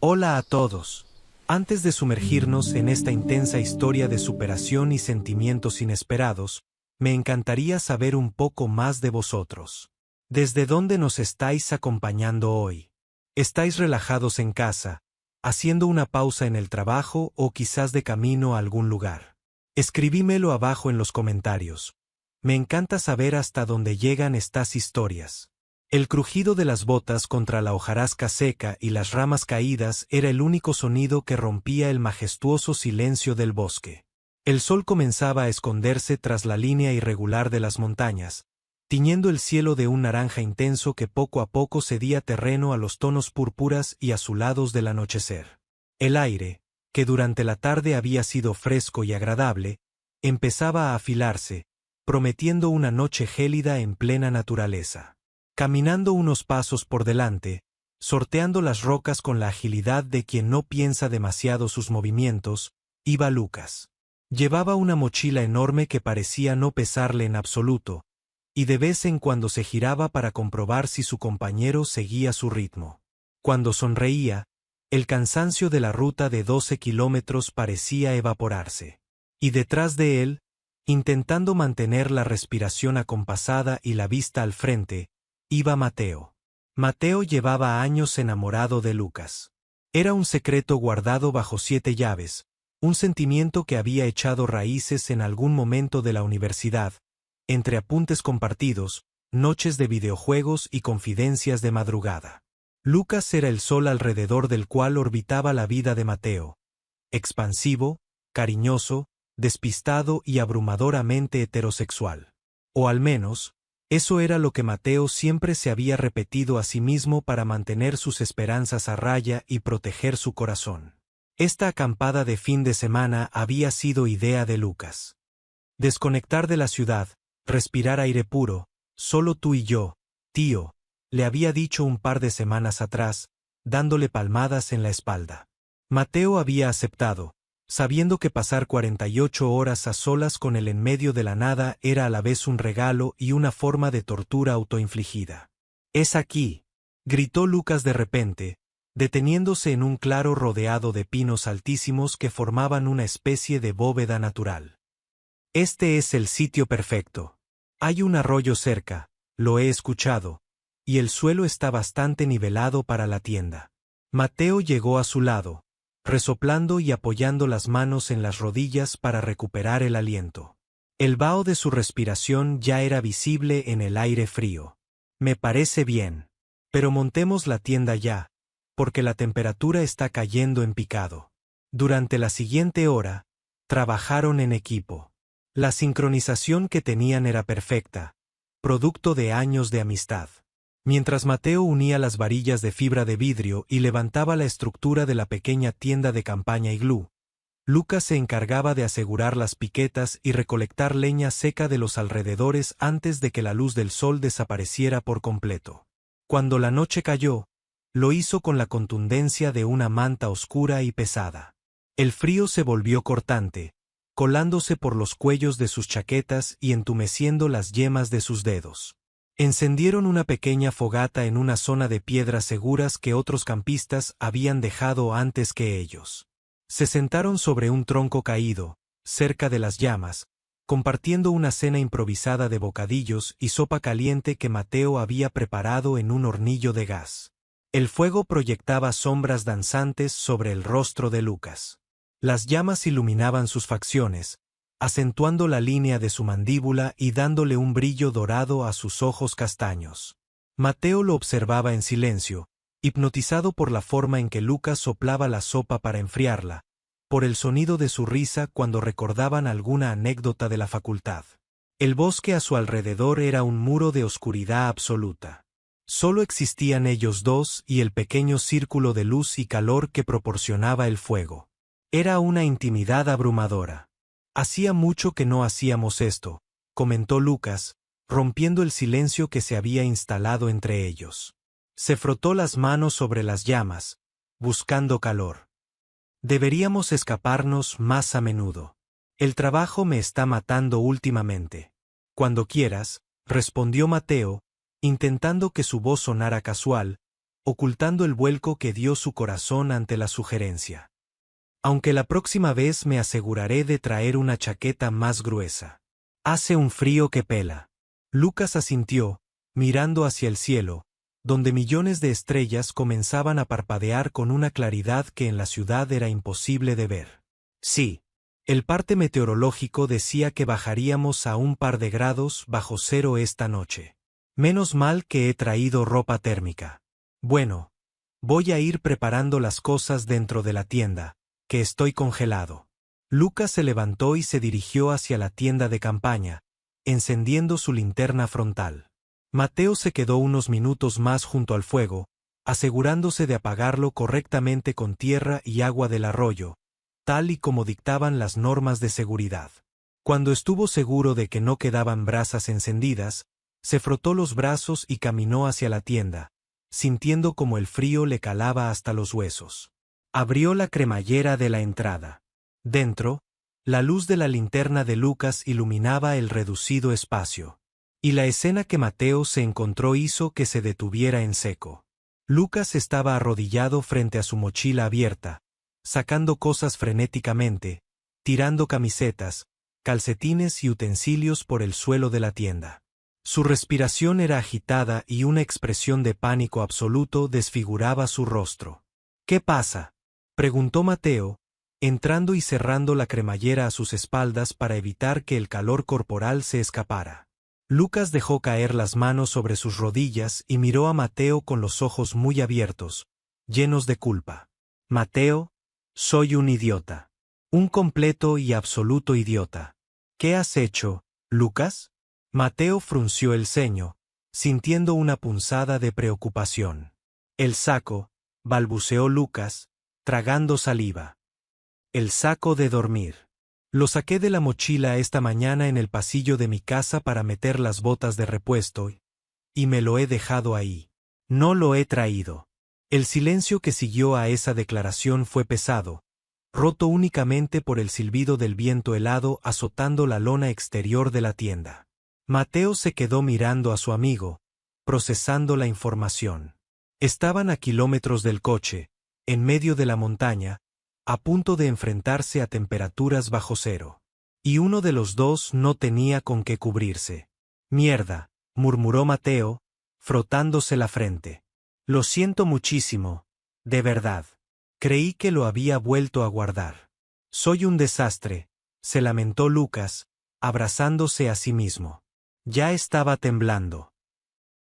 Hola a todos. Antes de sumergirnos en esta intensa historia de superación y sentimientos inesperados, me encantaría saber un poco más de vosotros. ¿Desde dónde nos estáis acompañando hoy? ¿Estáis relajados en casa, haciendo una pausa en el trabajo o quizás de camino a algún lugar? Escribímelo abajo en los comentarios. Me encanta saber hasta dónde llegan estas historias. El crujido de las botas contra la hojarasca seca y las ramas caídas era el único sonido que rompía el majestuoso silencio del bosque. El sol comenzaba a esconderse tras la línea irregular de las montañas, tiñendo el cielo de un naranja intenso que poco a poco cedía terreno a los tonos púrpuras y azulados del anochecer. El aire, que durante la tarde había sido fresco y agradable, empezaba a afilarse, prometiendo una noche gélida en plena naturaleza. Caminando unos pasos por delante, sorteando las rocas con la agilidad de quien no piensa demasiado sus movimientos, iba Lucas. Llevaba una mochila enorme que parecía no pesarle en absoluto, y de vez en cuando se giraba para comprobar si su compañero seguía su ritmo. Cuando sonreía, el cansancio de la ruta de 12 kilómetros parecía evaporarse. Y detrás de él, intentando mantener la respiración acompasada y la vista al frente, iba Mateo. Mateo llevaba años enamorado de Lucas. Era un secreto guardado bajo 7 llaves, un sentimiento que había echado raíces en algún momento de la universidad, entre apuntes compartidos, noches de videojuegos y confidencias de madrugada. Lucas era el sol alrededor del cual orbitaba la vida de Mateo. Expansivo, cariñoso, despistado y abrumadoramente heterosexual. O al menos, eso era lo que Mateo siempre se había repetido a sí mismo para mantener sus esperanzas a raya y proteger su corazón. Esta acampada de fin de semana había sido idea de Lucas. Desconectar de la ciudad, respirar aire puro, solo tú y yo, tío, le había dicho un par de semanas atrás, dándole palmadas en la espalda. Mateo había aceptado, sabiendo que pasar 48 horas a solas con él en medio de la nada era a la vez un regalo y una forma de tortura autoinfligida. «Es aquí», gritó Lucas de repente, deteniéndose en un claro rodeado de pinos altísimos que formaban una especie de bóveda natural. «Este es el sitio perfecto. Hay un arroyo cerca, lo he escuchado, y el suelo está bastante nivelado para la tienda». Mateo llegó a su lado, resoplando y apoyando las manos en las rodillas para recuperar el aliento. El vaho de su respiración ya era visible en el aire frío. «Me parece bien. Pero montemos la tienda ya, porque la temperatura está cayendo en picado». Durante la siguiente hora, trabajaron en equipo. La sincronización que tenían era perfecta, producto de años de amistad. Mientras Mateo unía las varillas de fibra de vidrio y levantaba la estructura de la pequeña tienda de campaña iglú, Lucas se encargaba de asegurar las piquetas y recolectar leña seca de los alrededores antes de que la luz del sol desapareciera por completo. Cuando la noche cayó, lo hizo con la contundencia de una manta oscura y pesada. El frío se volvió cortante, colándose por los cuellos de sus chaquetas y entumeciendo las yemas de sus dedos. Encendieron una pequeña fogata en una zona de piedras seguras que otros campistas habían dejado antes que ellos. Se sentaron sobre un tronco caído, cerca de las llamas, compartiendo una cena improvisada de bocadillos y sopa caliente que Mateo había preparado en un hornillo de gas. El fuego proyectaba sombras danzantes sobre el rostro de Lucas. Las llamas iluminaban sus facciones, acentuando la línea de su mandíbula y dándole un brillo dorado a sus ojos castaños. Mateo lo observaba en silencio, hipnotizado por la forma en que Lucas soplaba la sopa para enfriarla, por el sonido de su risa cuando recordaban alguna anécdota de la facultad. El bosque a su alrededor era un muro de oscuridad absoluta. Solo existían ellos dos y el pequeño círculo de luz y calor que proporcionaba el fuego. Era una intimidad abrumadora. «Hacía mucho que no hacíamos esto», comentó Lucas, rompiendo el silencio que se había instalado entre ellos. Se frotó las manos sobre las llamas, buscando calor. «Deberíamos escaparnos más a menudo. El trabajo me está matando últimamente». «Cuando quieras», respondió Mateo, intentando que su voz sonara casual, ocultando el vuelco que dio su corazón ante la sugerencia. Aunque la próxima vez me aseguraré de traer una chaqueta más gruesa. Hace un frío que pela. Lucas asintió, mirando hacia el cielo, donde millones de estrellas comenzaban a parpadear con una claridad que en la ciudad era imposible de ver. Sí. El parte meteorológico decía que bajaríamos a un par de grados bajo cero esta noche. Menos mal que he traído ropa térmica. Bueno, voy a ir preparando las cosas dentro de la tienda, que estoy congelado. Lucas se levantó y se dirigió hacia la tienda de campaña, encendiendo su linterna frontal. Mateo se quedó unos minutos más junto al fuego, asegurándose de apagarlo correctamente con tierra y agua del arroyo, tal y como dictaban las normas de seguridad. Cuando estuvo seguro de que no quedaban brasas encendidas, se frotó los brazos y caminó hacia la tienda, sintiendo como el frío le calaba hasta los huesos. Abrió la cremallera de la entrada. Dentro, la luz de la linterna de Lucas iluminaba el reducido espacio. Y la escena que Mateo se encontró hizo que se detuviera en seco. Lucas estaba arrodillado frente a su mochila abierta, sacando cosas frenéticamente, tirando camisetas, calcetines y utensilios por el suelo de la tienda. Su respiración era agitada y una expresión de pánico absoluto desfiguraba su rostro. ¿Qué pasa?, preguntó Mateo, entrando y cerrando la cremallera a sus espaldas para evitar que el calor corporal se escapara. Lucas dejó caer las manos sobre sus rodillas y miró a Mateo con los ojos muy abiertos, llenos de culpa. Mateo, soy un idiota. Un completo y absoluto idiota. ¿Qué has hecho, Lucas? Mateo frunció el ceño, sintiendo una punzada de preocupación. El saco, balbuceó Lucas, tragando saliva. El saco de dormir. Lo saqué de la mochila esta mañana en el pasillo de mi casa para meter las botas de repuesto, y me lo he dejado ahí. No lo he traído. El silencio que siguió a esa declaración fue pesado, roto únicamente por el silbido del viento helado azotando la lona exterior de la tienda. Mateo se quedó mirando a su amigo, procesando la información. Estaban a kilómetros del coche, en medio de la montaña, a punto de enfrentarse a temperaturas bajo cero. Y uno de los dos no tenía con qué cubrirse. Mierda, murmuró Mateo, frotándose la frente. Lo siento muchísimo, de verdad. Creí que lo había vuelto a guardar. Soy un desastre, se lamentó Lucas, abrazándose a sí mismo. Ya estaba temblando.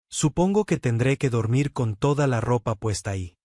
Supongo que tendré que dormir con toda la ropa puesta ahí.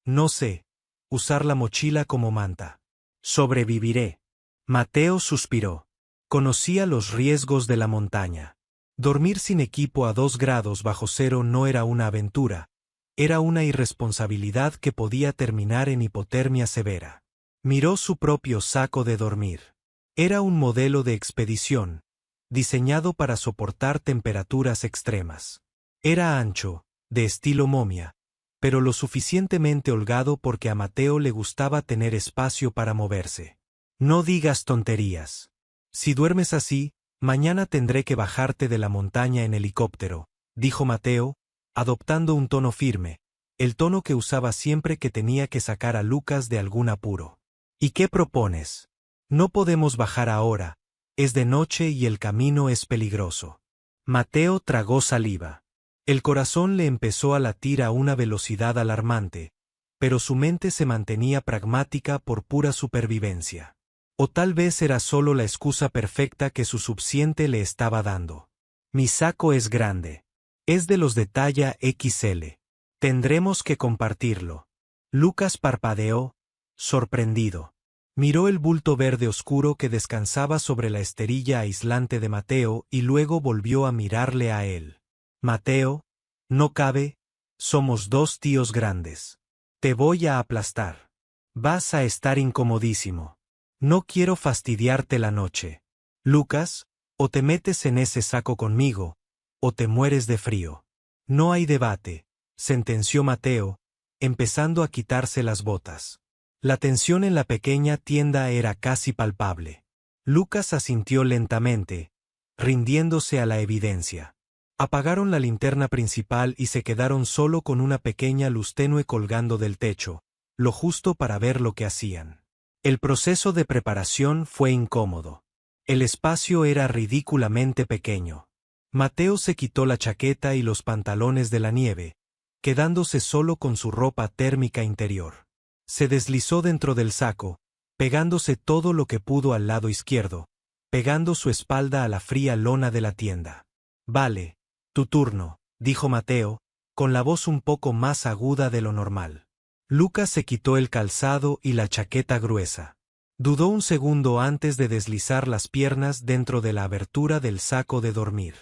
No sé, usar la mochila como manta. Sobreviviré. Mateo suspiró. Conocía los riesgos de la montaña. Dormir sin equipo a 2 grados bajo cero no era una aventura, era una irresponsabilidad que podía terminar en hipotermia severa. Miró su propio saco de dormir. Era un modelo de expedición, diseñado para soportar temperaturas extremas. Era ancho, de estilo momia, pero lo suficientemente holgado porque a Mateo le gustaba tener espacio para moverse. No digas tonterías. Si duermes así, mañana tendré que bajarte de la montaña en helicóptero, dijo Mateo, adoptando un tono firme, el tono que usaba siempre que tenía que sacar a Lucas de algún apuro. ¿Y qué propones? No podemos bajar ahora, es de noche y el camino es peligroso. Mateo tragó saliva. El corazón le empezó a latir a una velocidad alarmante, pero su mente se mantenía pragmática por pura supervivencia. O tal vez era solo la excusa perfecta que su subconsciente le estaba dando. Mi saco es grande. Es de los de talla XL. Tendremos que compartirlo. Lucas parpadeó, sorprendido. Miró el bulto verde oscuro que descansaba sobre la esterilla aislante de Mateo y luego volvió a mirarle a él. Mateo, no cabe, somos 2 tíos grandes. Te voy a aplastar. Vas a estar incomodísimo. No quiero fastidiarte la noche. Lucas, o te metes en ese saco conmigo, o te mueres de frío. No hay debate, sentenció Mateo, empezando a quitarse las botas. La tensión en la pequeña tienda era casi palpable. Lucas asintió lentamente, rindiéndose a la evidencia. Apagaron la linterna principal y se quedaron solo con una pequeña luz tenue colgando del techo, lo justo para ver lo que hacían. El proceso de preparación fue incómodo. El espacio era ridículamente pequeño. Mateo se quitó la chaqueta y los pantalones de la nieve, quedándose solo con su ropa térmica interior. Se deslizó dentro del saco, pegándose todo lo que pudo al lado izquierdo, pegando su espalda a la fría lona de la tienda. Vale, tu turno, dijo Mateo, con la voz un poco más aguda de lo normal. Lucas se quitó el calzado y la chaqueta gruesa. Dudó un segundo antes de deslizar las piernas dentro de la abertura del saco de dormir.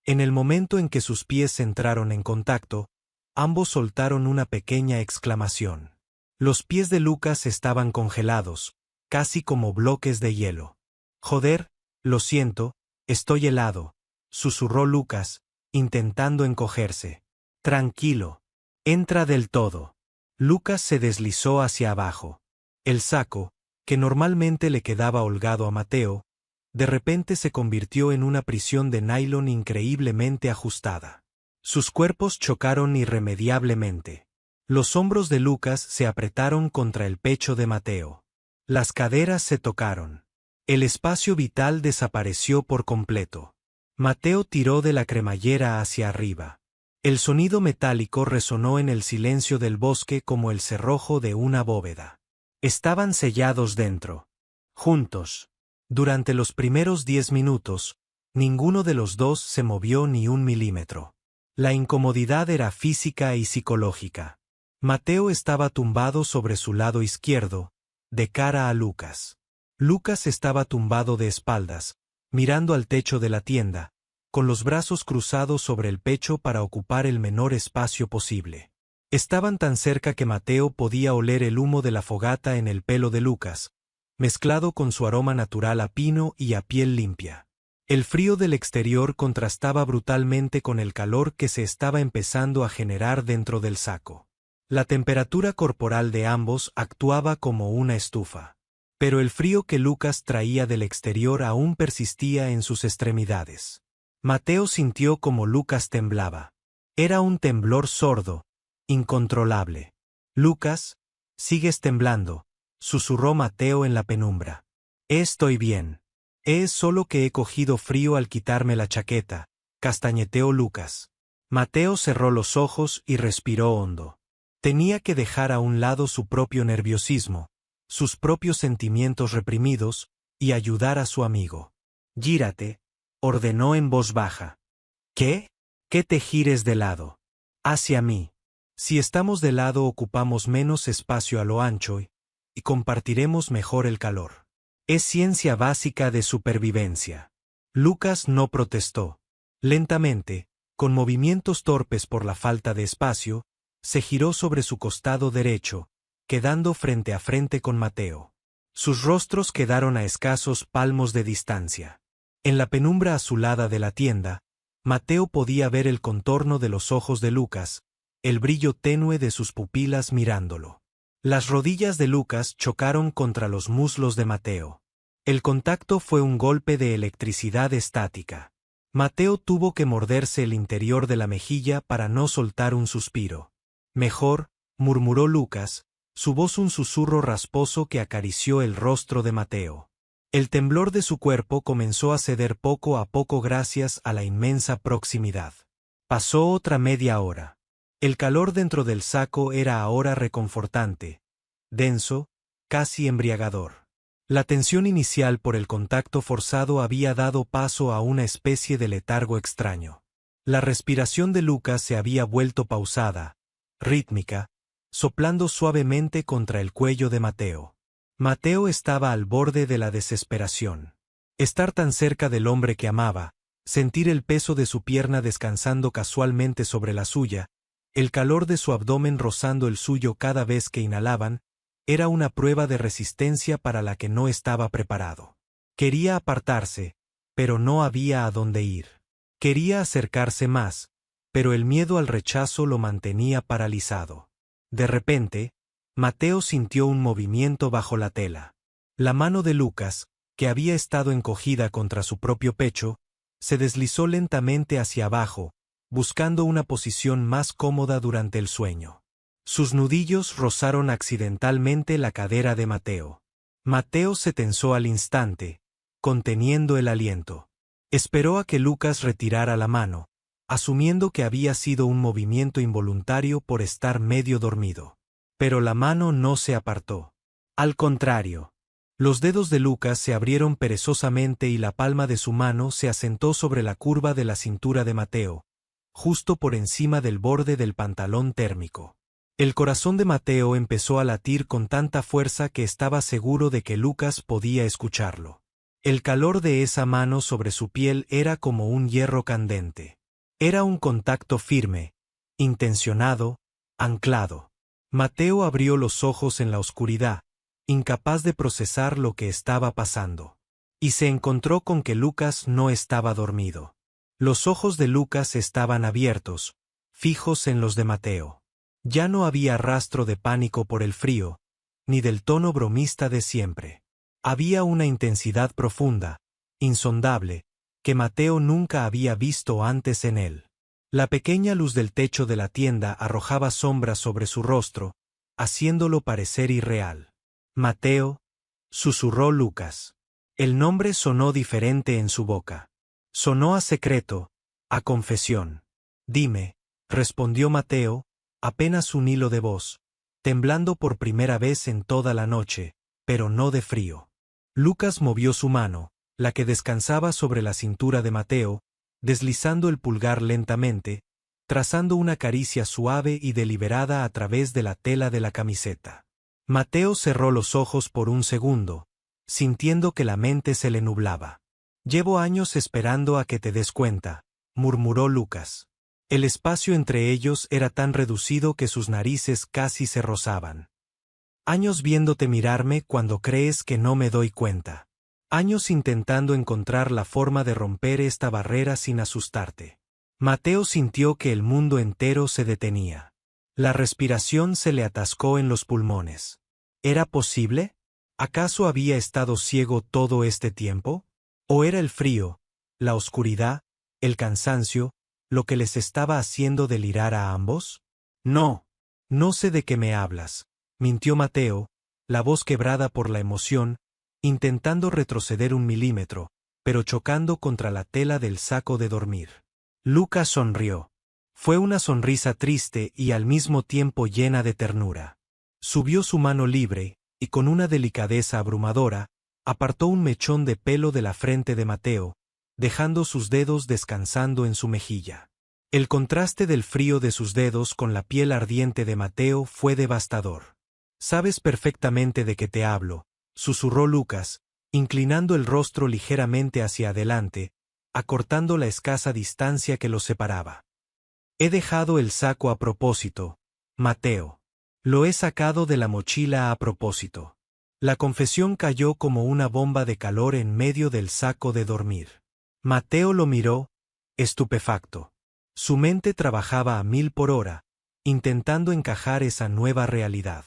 En el momento en que sus pies entraron en contacto, ambos soltaron una pequeña exclamación. Los pies de Lucas estaban congelados, casi como bloques de hielo. Joder, lo siento, estoy helado, susurró Lucas, intentando encogerse. Tranquilo. Entra del todo. Lucas se deslizó hacia abajo. El saco, que normalmente le quedaba holgado a Mateo, de repente se convirtió en una prisión de nylon increíblemente ajustada. Sus cuerpos chocaron irremediablemente. Los hombros de Lucas se apretaron contra el pecho de Mateo. Las caderas se tocaron. El espacio vital desapareció por completo. Mateo tiró de la cremallera hacia arriba. El sonido metálico resonó en el silencio del bosque como el cerrojo de una bóveda. Estaban sellados dentro. Juntos. Durante los primeros 10 minutos, ninguno de los dos se movió ni un milímetro. La incomodidad era física y psicológica. Mateo estaba tumbado sobre su lado izquierdo, de cara a Lucas. Lucas estaba tumbado de espaldas, mirando al techo de la tienda, con los brazos cruzados sobre el pecho para ocupar el menor espacio posible. Estaban tan cerca que Mateo podía oler el humo de la fogata en el pelo de Lucas, mezclado con su aroma natural a pino y a piel limpia. El frío del exterior contrastaba brutalmente con el calor que se estaba empezando a generar dentro del saco. La temperatura corporal de ambos actuaba como una estufa. Pero el frío que Lucas traía del exterior aún persistía en sus extremidades. Mateo sintió como Lucas temblaba. Era un temblor sordo, incontrolable. Lucas, sigues temblando, susurró Mateo en la penumbra. Estoy bien. Es solo que he cogido frío al quitarme la chaqueta, castañeteó Lucas. Mateo cerró los ojos y respiró hondo. Tenía que dejar a un lado su propio nerviosismo, sus propios sentimientos reprimidos, y ayudar a su amigo. Gírate, ordenó en voz baja. ¿Qué? Que te gires de lado. Hacia mí. Si estamos de lado ocupamos menos espacio a lo ancho y compartiremos mejor el calor. Es ciencia básica de supervivencia. Lucas no protestó. Lentamente, con movimientos torpes por la falta de espacio, se giró sobre su costado derecho, quedando frente a frente con Mateo. Sus rostros quedaron a escasos palmos de distancia. En la penumbra azulada de la tienda, Mateo podía ver el contorno de los ojos de Lucas, el brillo tenue de sus pupilas mirándolo. Las rodillas de Lucas chocaron contra los muslos de Mateo. El contacto fue un golpe de electricidad estática. Mateo tuvo que morderse el interior de la mejilla para no soltar un suspiro. Mejor, murmuró Lucas, su voz un susurro rasposo que acarició el rostro de Mateo. El temblor de su cuerpo comenzó a ceder poco a poco gracias a la inmensa proximidad. Pasó otra media hora. El calor dentro del saco era ahora reconfortante, denso, casi embriagador. La tensión inicial por el contacto forzado había dado paso a una especie de letargo extraño. La respiración de Lucas se había vuelto pausada, rítmica, soplando suavemente contra el cuello de Mateo. Mateo estaba al borde de la desesperación. Estar tan cerca del hombre que amaba, sentir el peso de su pierna descansando casualmente sobre la suya, el calor de su abdomen rozando el suyo cada vez que inhalaban, era una prueba de resistencia para la que no estaba preparado. Quería apartarse, pero no había a dónde ir. Quería acercarse más, pero el miedo al rechazo lo mantenía paralizado. De repente, Mateo sintió un movimiento bajo la tela. La mano de Lucas, que había estado encogida contra su propio pecho, se deslizó lentamente hacia abajo, buscando una posición más cómoda durante el sueño. Sus nudillos rozaron accidentalmente la cadera de Mateo. Mateo se tensó al instante, conteniendo el aliento. Esperó a que Lucas retirara la mano, asumiendo que había sido un movimiento involuntario por estar medio dormido. Pero la mano no se apartó. Al contrario, los dedos de Lucas se abrieron perezosamente y la palma de su mano se asentó sobre la curva de la cintura de Mateo, justo por encima del borde del pantalón térmico. El corazón de Mateo empezó a latir con tanta fuerza que estaba seguro de que Lucas podía escucharlo. El calor de esa mano sobre su piel era como un hierro candente. Era un contacto firme, intencionado, anclado. Mateo abrió los ojos en la oscuridad, incapaz de procesar lo que estaba pasando. Y se encontró con que Lucas no estaba dormido. Los ojos de Lucas estaban abiertos, fijos en los de Mateo. Ya no había rastro de pánico por el frío, ni del tono bromista de siempre. Había una intensidad profunda, insondable, que Mateo nunca había visto antes en él. La pequeña luz del techo de la tienda arrojaba sombras sobre su rostro, haciéndolo parecer irreal. Mateo, susurró Lucas. El nombre sonó diferente en su boca. Sonó a secreto, a confesión. Dime, respondió Mateo, apenas un hilo de voz, temblando por primera vez en toda la noche, pero no de frío. Lucas movió su mano, la que descansaba sobre la cintura de Mateo, deslizando el pulgar lentamente, trazando una caricia suave y deliberada a través de la tela de la camiseta. Mateo cerró los ojos por un segundo, sintiendo que la mente se le nublaba. Llevo años esperando a que te des cuenta, murmuró Lucas. El espacio entre ellos era tan reducido que sus narices casi se rozaban. Años viéndote mirarme cuando crees que no me doy cuenta. Años intentando encontrar la forma de romper esta barrera sin asustarte. Mateo sintió que el mundo entero se detenía. La respiración se le atascó en los pulmones. ¿Era posible? ¿Acaso había estado ciego todo este tiempo? ¿O era el frío, la oscuridad, el cansancio, lo que les estaba haciendo delirar a ambos? No, no sé de qué me hablas, mintió Mateo, la voz quebrada por la emoción, intentando retroceder 1 milímetro, pero chocando contra la tela del saco de dormir. Lucas sonrió. Fue una sonrisa triste y al mismo tiempo llena de ternura. Subió su mano libre, y con una delicadeza abrumadora, apartó un mechón de pelo de la frente de Mateo, dejando sus dedos descansando en su mejilla. El contraste del frío de sus dedos con la piel ardiente de Mateo fue devastador. Sabes perfectamente de qué te hablo, susurró Lucas, inclinando el rostro ligeramente hacia adelante, acortando la escasa distancia que los separaba. He dejado el saco a propósito, Mateo. Lo he sacado de la mochila a propósito. La confesión cayó como una bomba de calor en medio del saco de dormir. Mateo lo miró, estupefacto. Su mente trabajaba a 1000 por hora, intentando encajar esa nueva realidad.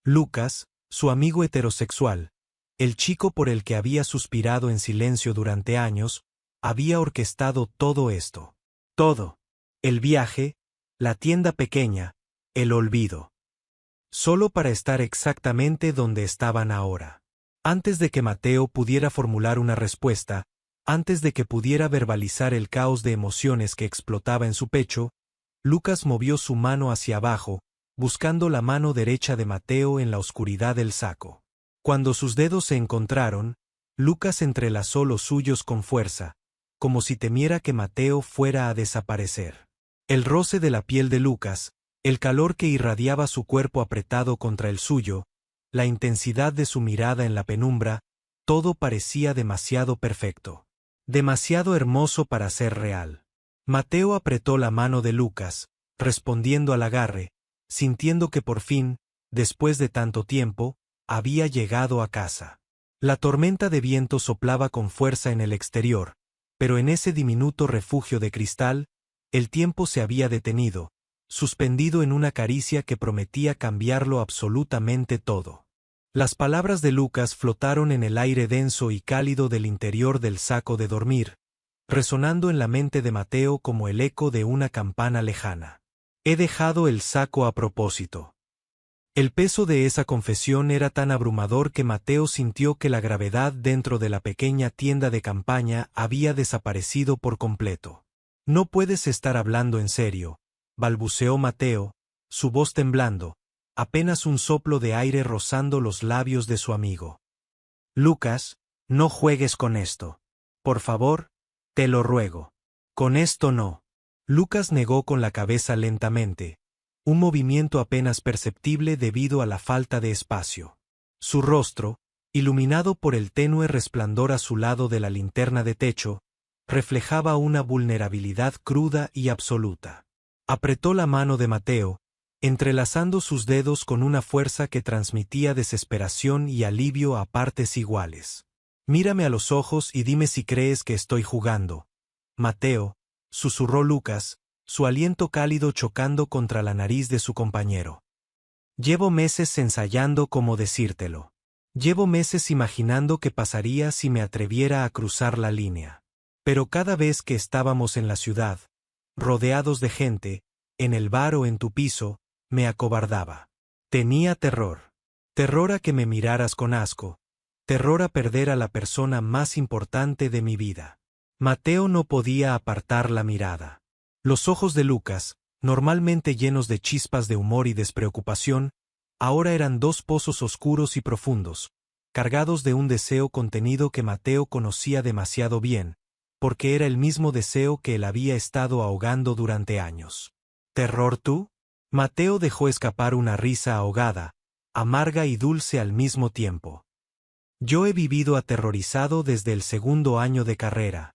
Lucas, su amigo heterosexual, el chico por el que había suspirado en silencio durante años, había orquestado todo esto. Todo. El viaje, la tienda pequeña, el olvido. Solo para estar exactamente donde estaban ahora. Antes de que Mateo pudiera formular una respuesta, antes de que pudiera verbalizar el caos de emociones que explotaba en su pecho, Lucas movió su mano hacia abajo, buscando la mano derecha de Mateo en la oscuridad del saco. Cuando sus dedos se encontraron, Lucas entrelazó los suyos con fuerza, como si temiera que Mateo fuera a desaparecer. El roce de la piel de Lucas, el calor que irradiaba su cuerpo apretado contra el suyo, la intensidad de su mirada en la penumbra, todo parecía demasiado perfecto. Demasiado hermoso para ser real. Mateo apretó la mano de Lucas, respondiendo al agarre, sintiendo que por fin, después de tanto tiempo, había llegado a casa. La tormenta de viento soplaba con fuerza en el exterior, pero en ese diminuto refugio de cristal, el tiempo se había detenido, suspendido en una caricia que prometía cambiarlo absolutamente todo. Las palabras de Lucas flotaron en el aire denso y cálido del interior del saco de dormir, resonando en la mente de Mateo como el eco de una campana lejana. He dejado el saco a propósito. El peso de esa confesión era tan abrumador que Mateo sintió que la gravedad dentro de la pequeña tienda de campaña había desaparecido por completo. No puedes estar hablando en serio, balbuceó Mateo, su voz temblando, apenas un soplo de aire rozando los labios de su amigo. Lucas, no juegues con esto. Por favor, te lo ruego. Con esto no. Lucas negó con la cabeza lentamente, un movimiento apenas perceptible debido a la falta de espacio. Su rostro, iluminado por el tenue resplandor azulado de la linterna de techo, reflejaba una vulnerabilidad cruda y absoluta. Apretó la mano de Mateo, entrelazando sus dedos con una fuerza que transmitía desesperación y alivio a partes iguales. Mírame a los ojos y dime si crees que estoy jugando. Mateo, susurró Lucas, su aliento cálido chocando contra la nariz de su compañero. Llevo meses ensayando cómo decírtelo. Llevo meses imaginando qué pasaría si me atreviera a cruzar la línea. Pero cada vez que estábamos en la ciudad, rodeados de gente, en el bar o en tu piso, me acobardaba. Tenía terror. Terror a que me miraras con asco. Terror a perder a la persona más importante de mi vida. Mateo no podía apartar la mirada. Los ojos de Lucas, normalmente llenos de chispas de humor y despreocupación, ahora eran dos pozos oscuros y profundos, cargados de un deseo contenido que Mateo conocía demasiado bien, porque era el mismo deseo que él había estado ahogando durante años. ¿Terror tú? Mateo dejó escapar una risa ahogada, amarga y dulce al mismo tiempo. Yo he vivido aterrorizado desde el segundo año de carrera,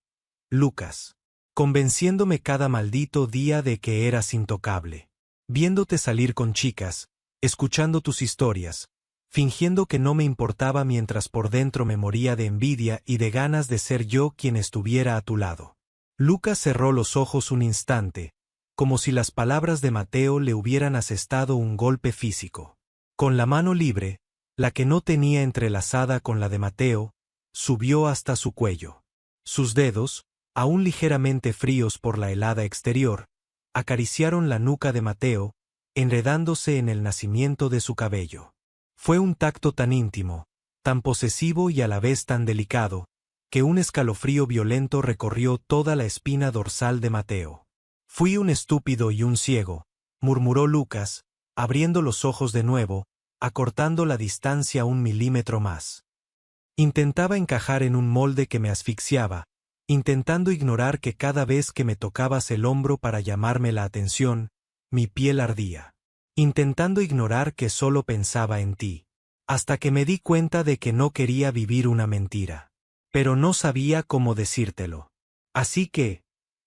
Lucas. Convenciéndome cada maldito día de que eras intocable. Viéndote salir con chicas, escuchando tus historias, fingiendo que no me importaba mientras por dentro me moría de envidia y de ganas de ser yo quien estuviera a tu lado. Lucas cerró los ojos un instante, como si las palabras de Mateo le hubieran asestado un golpe físico. Con la mano libre, la que no tenía entrelazada con la de Mateo, subió hasta su cuello. Sus dedos, aún ligeramente fríos por la helada exterior, acariciaron la nuca de Mateo, enredándose en el nacimiento de su cabello. Fue un tacto tan íntimo, tan posesivo y a la vez tan delicado, que un escalofrío violento recorrió toda la espina dorsal de Mateo. Fui un estúpido y un ciego, murmuró Lucas, abriendo los ojos de nuevo, acortando la distancia 1 milímetro más. Intentaba encajar en un molde que me asfixiaba, intentando ignorar que cada vez que me tocabas el hombro para llamarme la atención, mi piel ardía. Intentando ignorar que solo pensaba en ti. Hasta que me di cuenta de que no quería vivir una mentira. Pero no sabía cómo decírtelo. Así que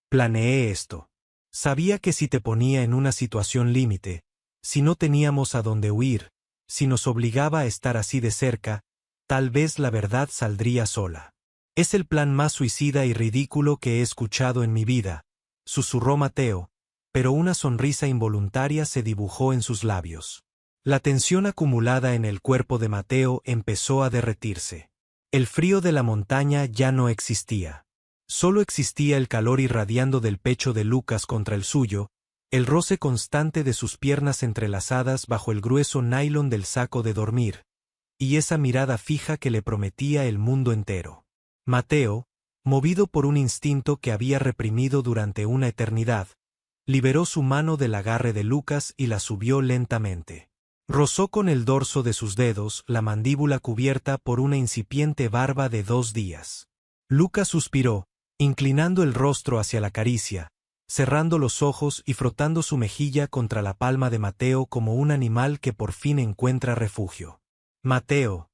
planeé esto. Sabía que si te ponía en una situación límite, si no teníamos a dónde huir, si nos obligaba a estar así de cerca, tal vez la verdad saldría sola. Es el plan más suicida y ridículo que he escuchado en mi vida, susurró Mateo, pero una sonrisa involuntaria se dibujó en sus labios. La tensión acumulada en el cuerpo de Mateo empezó a derretirse. El frío de la montaña ya no existía. Solo existía el calor irradiando del pecho de Lucas contra el suyo, el roce constante de sus piernas entrelazadas bajo el grueso nylon del saco de dormir, y esa mirada fija que le prometía el mundo entero. Mateo, movido por un instinto que había reprimido durante una eternidad, liberó su mano del agarre de Lucas y la subió lentamente. Rozó con el dorso de sus dedos la mandíbula cubierta por una incipiente barba de 2 días. Lucas suspiró, inclinando el rostro hacia la caricia, cerrando los ojos y frotando su mejilla contra la palma de Mateo como un animal que por fin encuentra refugio. Mateo,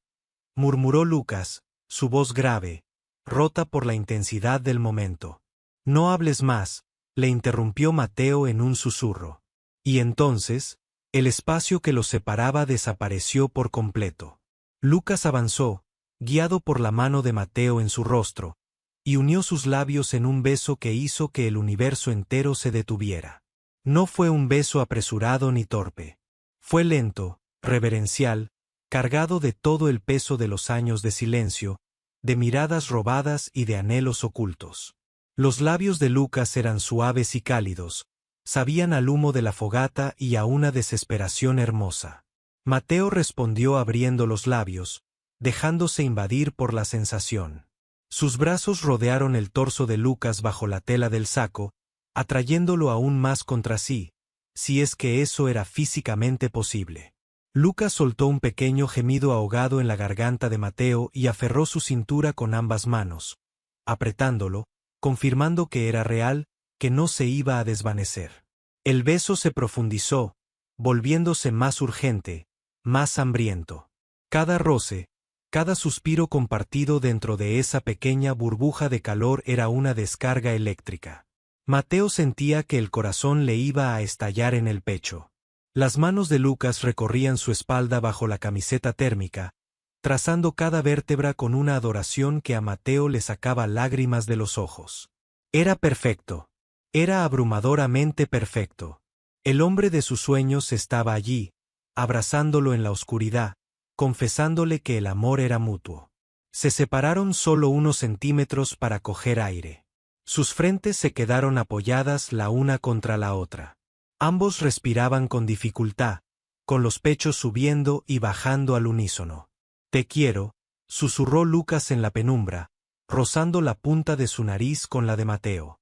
murmuró Lucas, su voz grave, rota por la intensidad del momento. No hables más, le interrumpió Mateo en un susurro. Y entonces, el espacio que los separaba desapareció por completo. Lucas avanzó, guiado por la mano de Mateo en su rostro, y unió sus labios en un beso que hizo que el universo entero se detuviera. No fue un beso apresurado ni torpe. Fue lento, reverencial, cargado de todo el peso de los años de silencio, de miradas robadas y de anhelos ocultos. Los labios de Lucas eran suaves y cálidos, sabían al humo de la fogata y a una desesperación hermosa. Mateo respondió abriendo los labios, dejándose invadir por la sensación. Sus brazos rodearon el torso de Lucas bajo la tela del saco, atrayéndolo aún más contra sí, si es que eso era físicamente posible. Lucas soltó un pequeño gemido ahogado en la garganta de Mateo y aferró su cintura con ambas manos, apretándolo, confirmando que era real, que no se iba a desvanecer. El beso se profundizó, volviéndose más urgente, más hambriento. Cada roce, cada suspiro compartido dentro de esa pequeña burbuja de calor era una descarga eléctrica. Mateo sentía que el corazón le iba a estallar en el pecho. Las manos de Lucas recorrían su espalda bajo la camiseta térmica, trazando cada vértebra con una adoración que a Mateo le sacaba lágrimas de los ojos. Era perfecto. Era abrumadoramente perfecto. El hombre de sus sueños estaba allí, abrazándolo en la oscuridad, confesándole que el amor era mutuo. Se separaron solo unos centímetros para coger aire. Sus frentes se quedaron apoyadas la una contra la otra. Ambos respiraban con dificultad, con los pechos subiendo y bajando al unísono. «Te quiero», susurró Lucas en la penumbra, rozando la punta de su nariz con la de Mateo.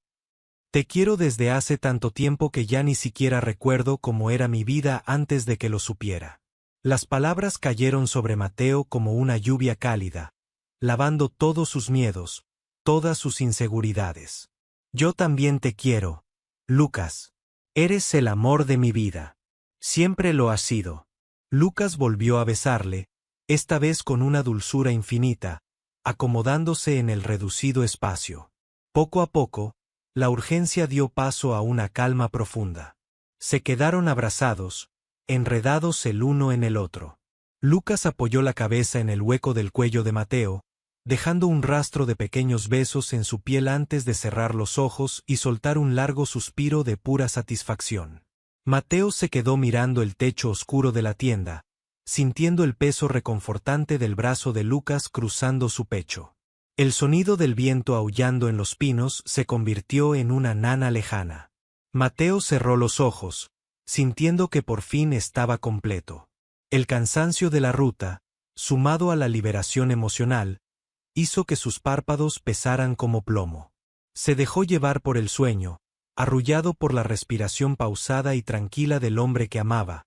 «Te quiero desde hace tanto tiempo que ya ni siquiera recuerdo cómo era mi vida antes de que lo supiera». Las palabras cayeron sobre Mateo como una lluvia cálida, lavando todos sus miedos, todas sus inseguridades. «Yo también te quiero, Lucas. Eres el amor de mi vida. Siempre lo has sido». Lucas volvió a besarle, esta vez con una dulzura infinita, acomodándose en el reducido espacio. Poco a poco, la urgencia dio paso a una calma profunda. Se quedaron abrazados, enredados el uno en el otro. Lucas apoyó la cabeza en el hueco del cuello de Mateo, dejando un rastro de pequeños besos en su piel antes de cerrar los ojos y soltar un largo suspiro de pura satisfacción. Mateo se quedó mirando el techo oscuro de la tienda, sintiendo el peso reconfortante del brazo de Lucas cruzando su pecho. El sonido del viento aullando en los pinos se convirtió en una nana lejana. Mateo cerró los ojos, sintiendo que por fin estaba completo. El cansancio de la ruta, sumado a la liberación emocional, hizo que sus párpados pesaran como plomo. Se dejó llevar por el sueño, arrullado por la respiración pausada y tranquila del hombre que amaba,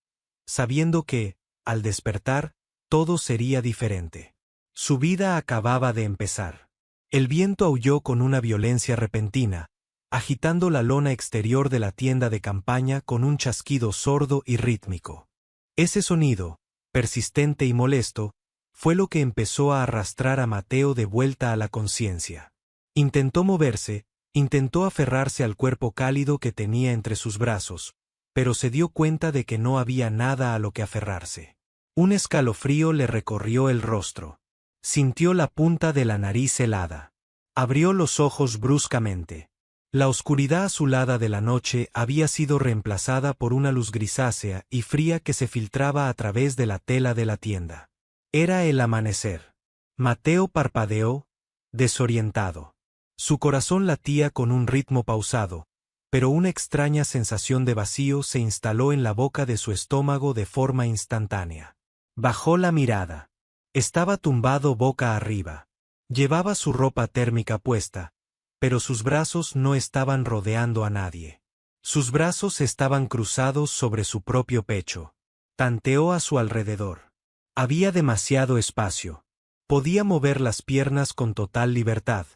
sabiendo que, al despertar, todo sería diferente. Su vida acababa de empezar. El viento aulló con una violencia repentina, agitando la lona exterior de la tienda de campaña con un chasquido sordo y rítmico. Ese sonido, persistente y molesto, fue lo que empezó a arrastrar a Mateo de vuelta a la conciencia. Intentó moverse, intentó aferrarse al cuerpo cálido que tenía entre sus brazos, pero se dio cuenta de que no había nada a lo que aferrarse. Un escalofrío le recorrió el rostro. Sintió la punta de la nariz helada. Abrió los ojos bruscamente. La oscuridad azulada de la noche había sido reemplazada por una luz grisácea y fría que se filtraba a través de la tela de la tienda. Era el amanecer. Mateo parpadeó, desorientado. Su corazón latía con un ritmo pausado, pero una extraña sensación de vacío se instaló en la boca de su estómago de forma instantánea. Bajó la mirada. Estaba tumbado boca arriba. Llevaba su ropa térmica puesta, pero sus brazos no estaban rodeando a nadie. Sus brazos estaban cruzados sobre su propio pecho. Tanteó a su alrededor. Había demasiado espacio. Podía mover las piernas con total libertad,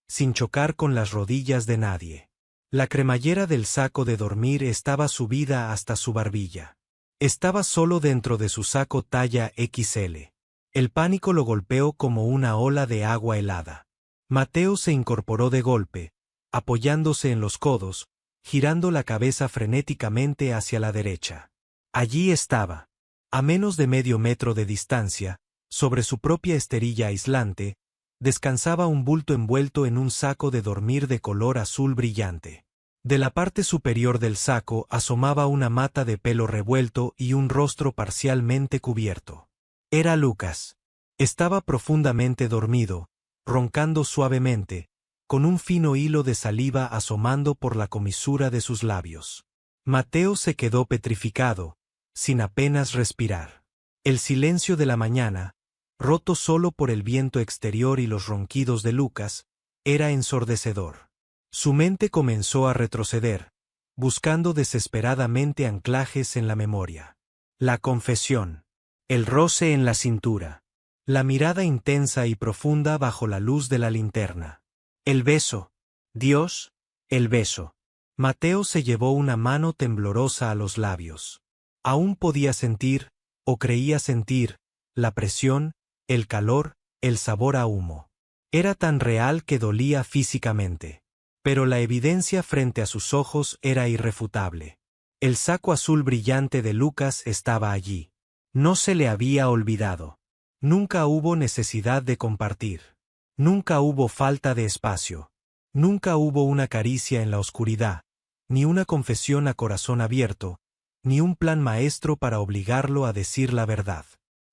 sin chocar con las rodillas de nadie. La cremallera del saco de dormir estaba subida hasta su barbilla. Estaba solo dentro de su saco talla XL. El pánico lo golpeó como una ola de agua helada. Mateo se incorporó de golpe, apoyándose en los codos, girando la cabeza frenéticamente hacia la derecha. Allí estaba, a menos de medio metro de distancia, sobre su propia esterilla aislante, descansaba un bulto envuelto en un saco de dormir de color azul brillante. De la parte superior del saco asomaba una mata de pelo revuelto y un rostro parcialmente cubierto. Era Lucas. Estaba profundamente dormido, roncando suavemente, con un fino hilo de saliva asomando por la comisura de sus labios. Mateo se quedó petrificado, sin apenas respirar. El silencio de la mañana, roto solo por el viento exterior y los ronquidos de Lucas, era ensordecedor. Su mente comenzó a retroceder, buscando desesperadamente anclajes en la memoria. La confesión. El roce en la cintura. La mirada intensa y profunda bajo la luz de la linterna. El beso. Dios, el beso. Mateo se llevó una mano temblorosa a los labios. Aún podía sentir, o creía sentir, la presión, el calor, el sabor a humo. Era tan real que dolía físicamente. Pero la evidencia frente a sus ojos era irrefutable. El saco azul brillante de Lucas estaba allí. No se le había olvidado. Nunca hubo necesidad de compartir. Nunca hubo falta de espacio. Nunca hubo una caricia en la oscuridad, ni una confesión a corazón abierto, ni un plan maestro para obligarlo a decir la verdad.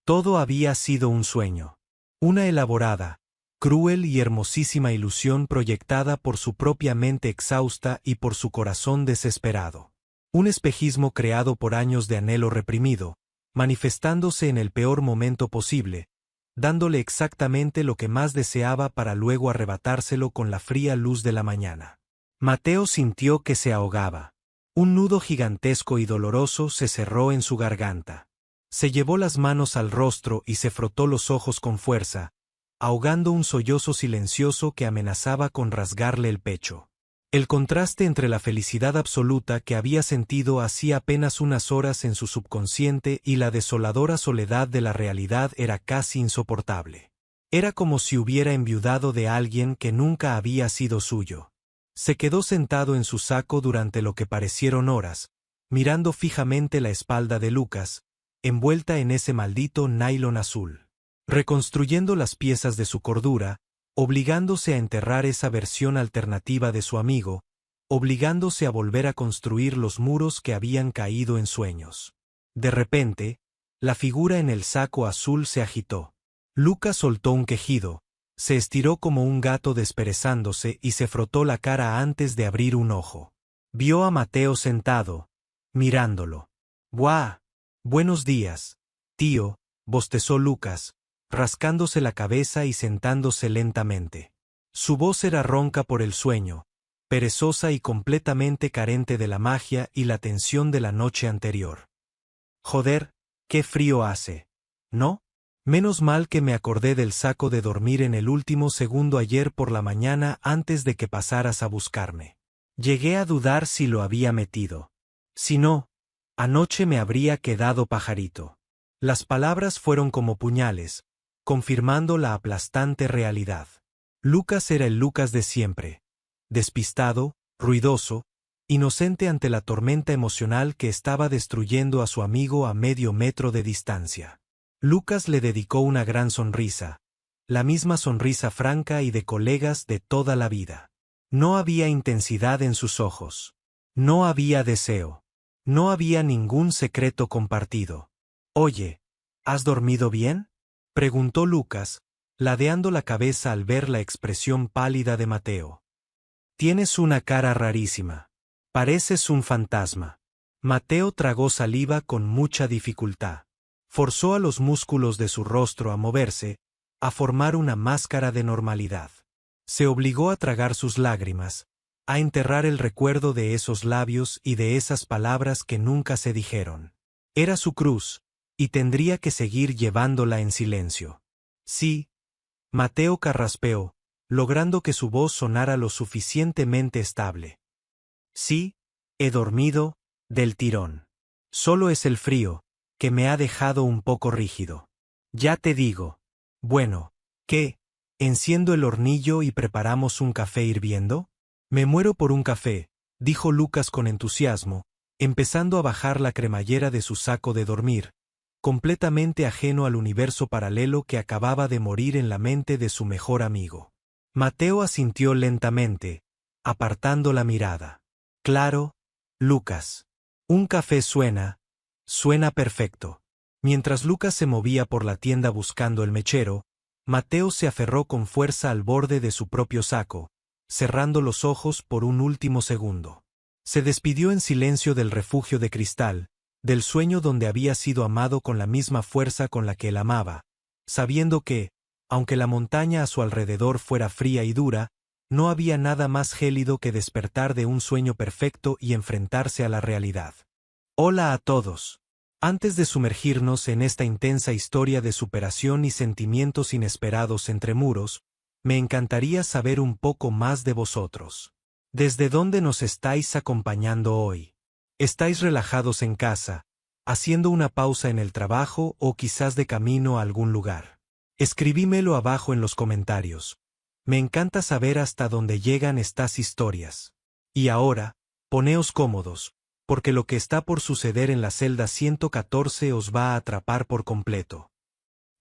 Todo había sido un sueño. Una elaborada, cruel y hermosísima ilusión proyectada por su propia mente exhausta y por su corazón desesperado. Un espejismo creado por años de anhelo reprimido, manifestándose en el peor momento posible, dándole exactamente lo que más deseaba para luego arrebatárselo con la fría luz de la mañana. Mateo sintió que se ahogaba. Un nudo gigantesco y doloroso se cerró en su garganta. Se llevó las manos al rostro y se frotó los ojos con fuerza, ahogando un sollozo silencioso que amenazaba con rasgarle el pecho. El contraste entre la felicidad absoluta que había sentido hacía apenas unas horas en su subconsciente y la desoladora soledad de la realidad era casi insoportable. Era como si hubiera enviudado de alguien que nunca había sido suyo. Se quedó sentado en su saco durante lo que parecieron horas, mirando fijamente la espalda de Lucas, envuelta en ese maldito nylon azul. Reconstruyendo las piezas de su cordura, obligándose a enterrar esa versión alternativa de su amigo, obligándose a volver a construir los muros que habían caído en sueños. De repente, la figura en el saco azul se agitó. Lucas soltó un quejido, se estiró como un gato desperezándose y se frotó la cara antes de abrir un ojo. Vio a Mateo sentado, mirándolo. «¡Buah! Buenos días, tío», bostezó Lucas, rascándose la cabeza y sentándose lentamente. Su voz era ronca por el sueño, perezosa y completamente carente de la magia y la tensión de la noche anterior. «Joder, qué frío hace, ¿no? Menos mal que me acordé del saco de dormir en el último segundo ayer por la mañana antes de que pasaras a buscarme. Llegué a dudar si lo había metido. Si no, anoche me habría quedado pajarito». Las palabras fueron como puñales, confirmando la aplastante realidad. Lucas era el Lucas de siempre, despistado, ruidoso, inocente ante la tormenta emocional que estaba destruyendo a su amigo a medio metro de distancia. Lucas le dedicó una gran sonrisa, la misma sonrisa franca y de colegas de toda la vida. No había intensidad en sus ojos. No había deseo. No había ningún secreto compartido. «Oye, ¿has dormido bien?», preguntó Lucas, ladeando la cabeza al ver la expresión pálida de Mateo. «Tienes una cara rarísima. Pareces un fantasma». Mateo tragó saliva con mucha dificultad. Forzó a los músculos de su rostro a moverse, a formar una máscara de normalidad. Se obligó a tragar sus lágrimas, a enterrar el recuerdo de esos labios y de esas palabras que nunca se dijeron. Era su cruz, y tendría que seguir llevándola en silencio. «Sí», Mateo carraspeó, logrando que su voz sonara lo suficientemente estable. «Sí, he dormido, del tirón. Solo es el frío, que me ha dejado un poco rígido. Ya te digo. Bueno, ¿qué? ¿Enciendo el hornillo y preparamos un café hirviendo?» «Me muero por un café», dijo Lucas con entusiasmo, empezando a bajar la cremallera de su saco de dormir, completamente ajeno al universo paralelo que acababa de morir en la mente de su mejor amigo. Mateo asintió lentamente, apartando la mirada. «Claro, Lucas. Un café suena perfecto». Mientras Lucas se movía por la tienda buscando el mechero, Mateo se aferró con fuerza al borde de su propio saco, cerrando los ojos por un último segundo. Se despidió en silencio del refugio de cristal, del sueño donde había sido amado con la misma fuerza con la que él amaba, sabiendo que, aunque la montaña a su alrededor fuera fría y dura, no había nada más gélido que despertar de un sueño perfecto y enfrentarse a la realidad. Hola a todos. Antes de sumergirnos en esta intensa historia de superación y sentimientos inesperados entre muros, me encantaría saber un poco más de vosotros. ¿Desde dónde nos estáis acompañando hoy? ¿Estáis relajados en casa, haciendo una pausa en el trabajo o quizás de camino a algún lugar? Escribímelo abajo en los comentarios. Me encanta saber hasta dónde llegan estas historias. Y ahora, poneos cómodos, porque lo que está por suceder en la celda 114 os va a atrapar por completo.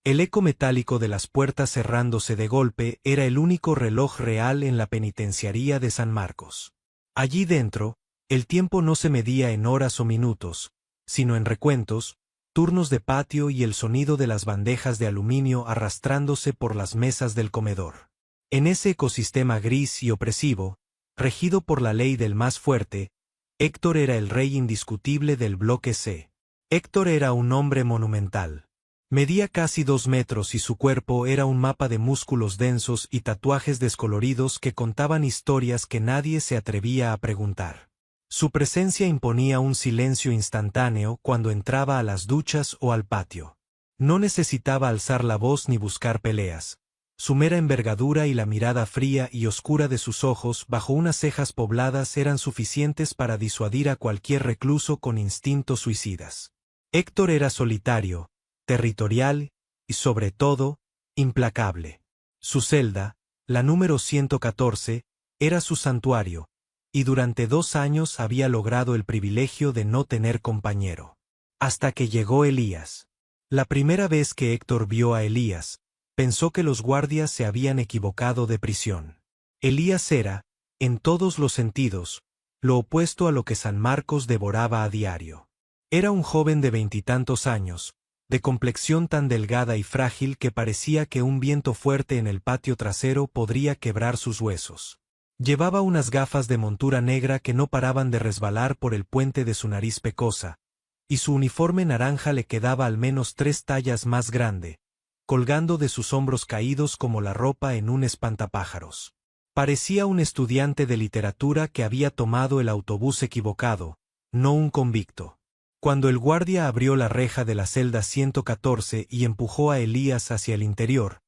El eco metálico de las puertas cerrándose de golpe era el único reloj real en la penitenciaría de San Marcos. Allí dentro, el tiempo no se medía en horas o minutos, sino en recuentos, turnos de patio y el sonido de las bandejas de aluminio arrastrándose por las mesas del comedor. En ese ecosistema gris y opresivo, regido por la ley del más fuerte, Héctor era el rey indiscutible del bloque C. Héctor era un hombre monumental. Medía casi 2 metros y su cuerpo era un mapa de músculos densos y tatuajes descoloridos que contaban historias que nadie se atrevía a preguntar. Su presencia imponía un silencio instantáneo cuando entraba a las duchas o al patio. No necesitaba alzar la voz ni buscar peleas. Su mera envergadura y la mirada fría y oscura de sus ojos bajo unas cejas pobladas eran suficientes para disuadir a cualquier recluso con instintos suicidas. Héctor era solitario, territorial y, sobre todo, implacable. Su celda, la número 114, era su santuario, y durante 2 años había logrado el privilegio de no tener compañero. Hasta que llegó Elías. La primera vez que Héctor vio a Elías, pensó que los guardias se habían equivocado de prisión. Elías era, en todos los sentidos, lo opuesto a lo que San Marcos devoraba a diario. Era un joven de 20 y tantos años, de complexión tan delgada y frágil que parecía que un viento fuerte en el patio trasero podría quebrar sus huesos. Llevaba unas gafas de montura negra que no paraban de resbalar por el puente de su nariz pecosa, y su uniforme naranja le quedaba al menos 3 tallas más grande, colgando de sus hombros caídos como la ropa en un espantapájaros. Parecía un estudiante de literatura que había tomado el autobús equivocado, no un convicto. Cuando el guardia abrió la reja de la celda 114 y empujó a Elías hacia el interior,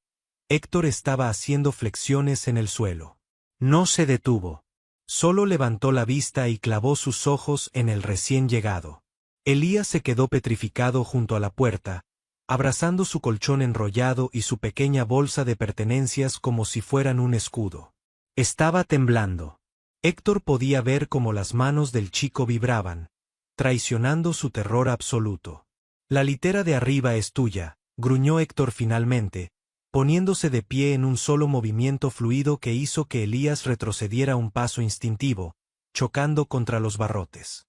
Héctor estaba haciendo flexiones en el suelo. No se detuvo. Solo levantó la vista y clavó sus ojos en el recién llegado. Elías se quedó petrificado junto a la puerta, abrazando su colchón enrollado y su pequeña bolsa de pertenencias como si fueran un escudo. Estaba temblando. Héctor podía ver cómo las manos del chico vibraban, traicionando su terror absoluto. La litera de arriba es tuya, gruñó Héctor finalmente, poniéndose de pie en un solo movimiento fluido que hizo que Elías retrocediera un paso instintivo, chocando contra los barrotes.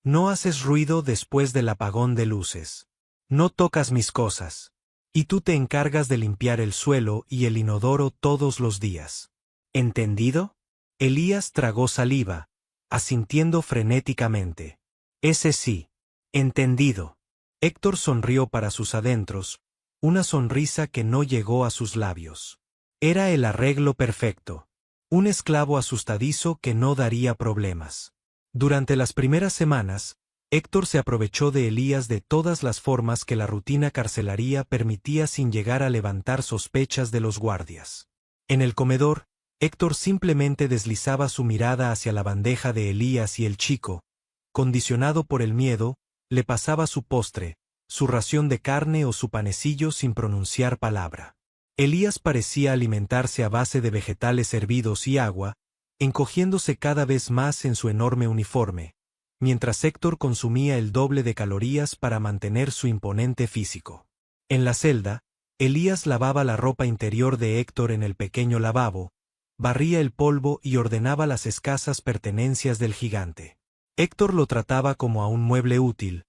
No haces ruido después del apagón de luces. No tocas mis cosas. Y tú te encargas de limpiar el suelo y el inodoro todos los días. ¿Entendido? Elías tragó saliva, asintiendo frenéticamente. Ese sí. Entendido. Héctor sonrió para sus adentros, una sonrisa que no llegó a sus labios. Era el arreglo perfecto. Un esclavo asustadizo que no daría problemas. Durante las primeras semanas, Héctor se aprovechó de Elías de todas las formas que la rutina carcelaria permitía sin llegar a levantar sospechas de los guardias. En el comedor, Héctor simplemente deslizaba su mirada hacia la bandeja de Elías y el chico, condicionado por el miedo, le pasaba su postre, su ración de carne o su panecillo sin pronunciar palabra. Elías parecía alimentarse a base de vegetales hervidos y agua, encogiéndose cada vez más en su enorme uniforme, mientras Héctor consumía el doble de calorías para mantener su imponente físico. En la celda, Elías lavaba la ropa interior de Héctor en el pequeño lavabo, barría el polvo y ordenaba las escasas pertenencias del gigante. Héctor lo trataba como a un mueble útil,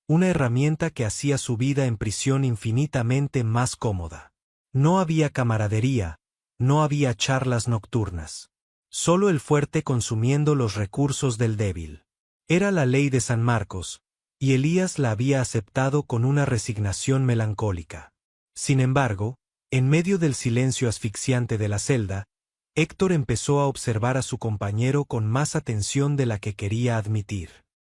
una herramienta que hacía su vida en prisión infinitamente más cómoda. No había camaradería, no había charlas nocturnas. Solo el fuerte consumiendo los recursos del débil. Era la ley de San Marcos, y Elías la había aceptado con una resignación melancólica. Sin embargo, en medio del silencio asfixiante de la celda, Héctor empezó a observar a su compañero con más atención de la que quería admitir.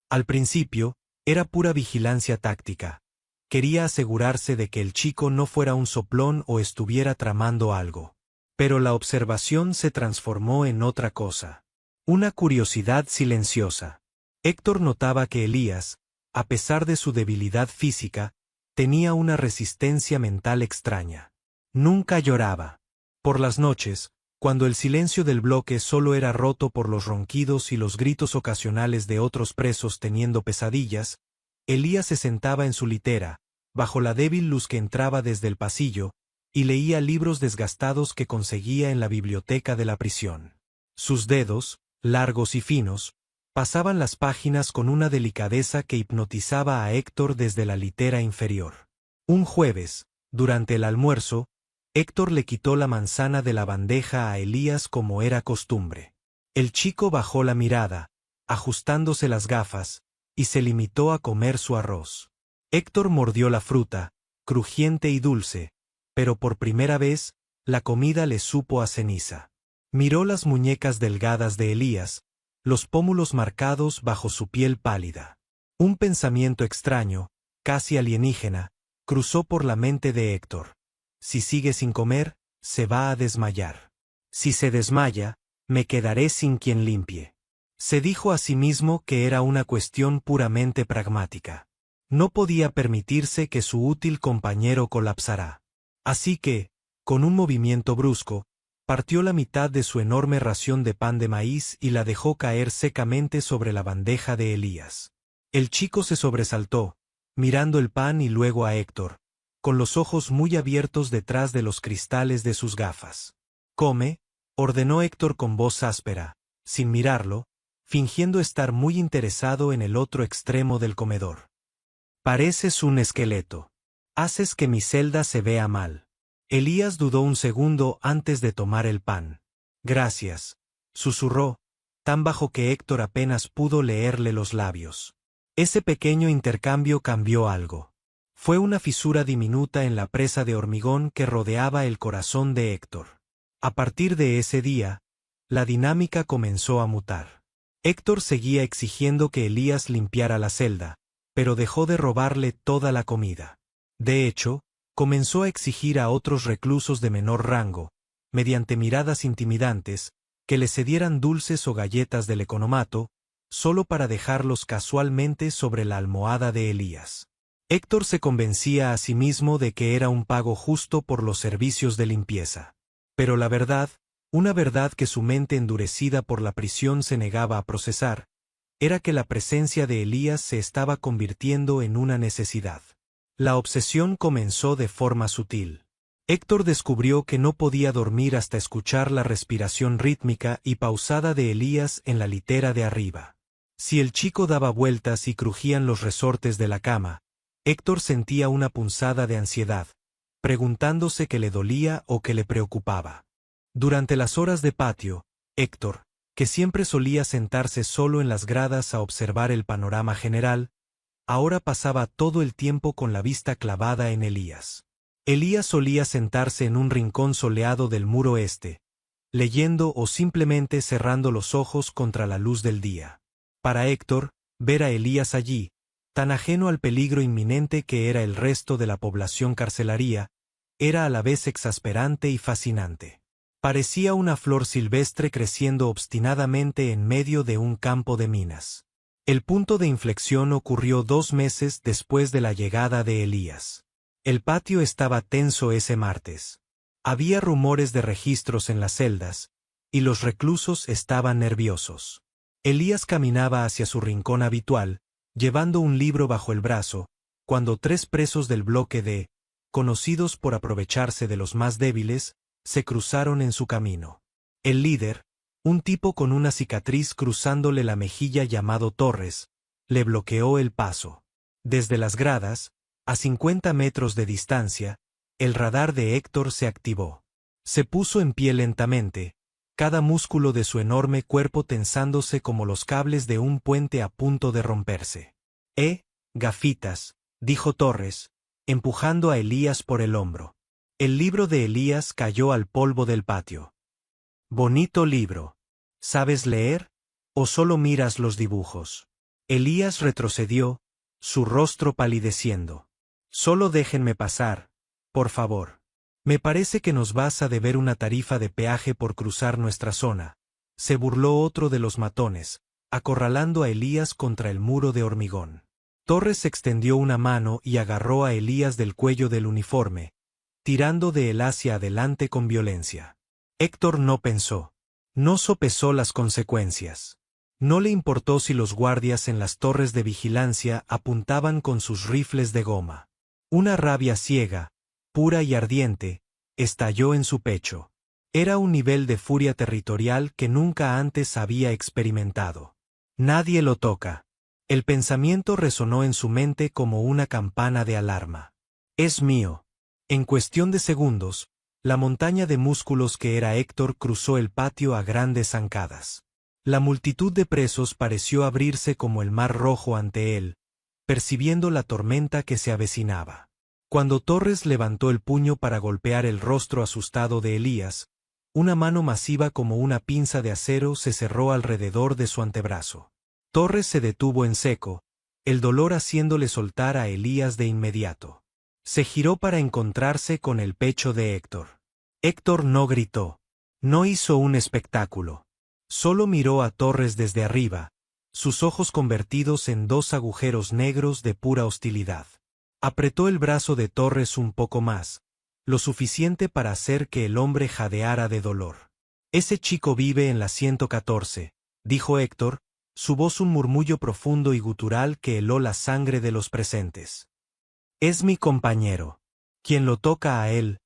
Al principio, era pura vigilancia táctica. Quería asegurarse de que el chico no fuera un soplón o estuviera tramando algo. Pero la observación se transformó en otra cosa. Una curiosidad silenciosa. Héctor notaba que Elías, a pesar de su debilidad física, tenía una resistencia mental extraña. Nunca lloraba. Por las noches, cuando el silencio del bloque solo era roto por los ronquidos y los gritos ocasionales de otros presos teniendo pesadillas, Elías se sentaba en su litera, bajo la débil luz que entraba desde el pasillo, y leía libros desgastados que conseguía en la biblioteca de la prisión. Sus dedos, largos y finos, pasaban las páginas con una delicadeza que hipnotizaba a Héctor desde la litera inferior. Un jueves, durante el almuerzo, Héctor le quitó la manzana de la bandeja a Elías como era costumbre. El chico bajó la mirada, ajustándose las gafas, y se limitó a comer su arroz. Héctor mordió la fruta, crujiente y dulce, pero por primera vez, la comida le supo a ceniza. Miró las muñecas delgadas de Elías, los pómulos marcados bajo su piel pálida. Un pensamiento extraño, casi alienígena, cruzó por la mente de Héctor. Si sigue sin comer, se va a desmayar. Si se desmaya, me quedaré sin quien limpie. Se dijo a sí mismo que era una cuestión puramente pragmática. No podía permitirse que su útil compañero colapsara. Así que, con un movimiento brusco, partió la mitad de su enorme ración de pan de maíz y la dejó caer secamente sobre la bandeja de Elías. El chico se sobresaltó, mirando el pan y luego a Héctor, con los ojos muy abiertos detrás de los cristales de sus gafas. «Come», ordenó Héctor con voz áspera, sin mirarlo, fingiendo estar muy interesado en el otro extremo del comedor. «Pareces un esqueleto. Haces que mi celda se vea mal». Elías dudó un segundo antes de tomar el pan. «Gracias», susurró, tan bajo que Héctor apenas pudo leerle los labios. Ese pequeño intercambio cambió algo. Fue una fisura diminuta en la presa de hormigón que rodeaba el corazón de Héctor. A partir de ese día, la dinámica comenzó a mutar. Héctor seguía exigiendo que Elías limpiara la celda, pero dejó de robarle toda la comida. De hecho, comenzó a exigir a otros reclusos de menor rango, mediante miradas intimidantes, que le cedieran dulces o galletas del economato, solo para dejarlos casualmente sobre la almohada de Elías. Héctor se convencía a sí mismo de que era un pago justo por los servicios de limpieza. Pero la verdad, una verdad que su mente endurecida por la prisión se negaba a procesar, era que la presencia de Elías se estaba convirtiendo en una necesidad. La obsesión comenzó de forma sutil. Héctor descubrió que no podía dormir hasta escuchar la respiración rítmica y pausada de Elías en la litera de arriba. Si el chico daba vueltas y crujían los resortes de la cama, Héctor sentía una punzada de ansiedad, preguntándose qué le dolía o qué le preocupaba. Durante las horas de patio, Héctor, que siempre solía sentarse solo en las gradas a observar el panorama general, ahora pasaba todo el tiempo con la vista clavada en Elías. Elías solía sentarse en un rincón soleado del muro este, leyendo o simplemente cerrando los ojos contra la luz del día. Para Héctor, ver a Elías allí, tan ajeno al peligro inminente que era el resto de la población carcelaria, era a la vez exasperante y fascinante. Parecía una flor silvestre creciendo obstinadamente en medio de un campo de minas. El punto de inflexión ocurrió 2 meses después de la llegada de Elías. El patio estaba tenso ese martes. Había rumores de registros en las celdas, y los reclusos estaban nerviosos. Elías caminaba hacia su rincón habitual, llevando un libro bajo el brazo, cuando 3 presos del bloque D, conocidos por aprovecharse de los más débiles, se cruzaron en su camino. El líder, un tipo con una cicatriz cruzándole la mejilla llamado Torres, le bloqueó el paso. Desde las gradas, a 50 metros de distancia, el radar de Héctor se activó. Se puso en pie lentamente, cada músculo de su enorme cuerpo tensándose como los cables de un puente a punto de romperse. Gafitas, dijo Torres, empujando a Elías por el hombro. El libro de Elías cayó al polvo del patio. Bonito libro. ¿Sabes leer? ¿O solo miras los dibujos? Elías retrocedió, su rostro palideciendo. Solo déjenme pasar, por favor. Me parece que nos vas a deber una tarifa de peaje por cruzar nuestra zona. Se burló otro de los matones, acorralando a Elías contra el muro de hormigón. Torres extendió una mano y agarró a Elías del cuello del uniforme, tirando de él hacia adelante con violencia. Héctor no pensó. No sopesó las consecuencias. No le importó si los guardias en las torres de vigilancia apuntaban con sus rifles de goma. Una rabia ciega, pura y ardiente, estalló en su pecho. Era un nivel de furia territorial que nunca antes había experimentado. Nadie lo toca. El pensamiento resonó en su mente como una campana de alarma. Es mío. En cuestión de segundos, la montaña de músculos que era Héctor cruzó el patio a grandes zancadas. La multitud de presos pareció abrirse como el mar rojo ante él, percibiendo la tormenta que se avecinaba. Cuando Torres levantó el puño para golpear el rostro asustado de Elías, una mano masiva como una pinza de acero se cerró alrededor de su antebrazo. Torres se detuvo en seco, el dolor haciéndole soltar a Elías de inmediato. Se giró para encontrarse con el pecho de Héctor. Héctor no gritó. No hizo un espectáculo. Solo miró a Torres desde arriba, sus ojos convertidos en dos agujeros negros de pura hostilidad. Apretó el brazo de Torres un poco más, lo suficiente para hacer que el hombre jadeara de dolor. Ese chico vive en la 114, dijo Héctor, su voz un murmullo profundo y gutural que heló la sangre de los presentes. Es mi compañero. Quien lo toca a él,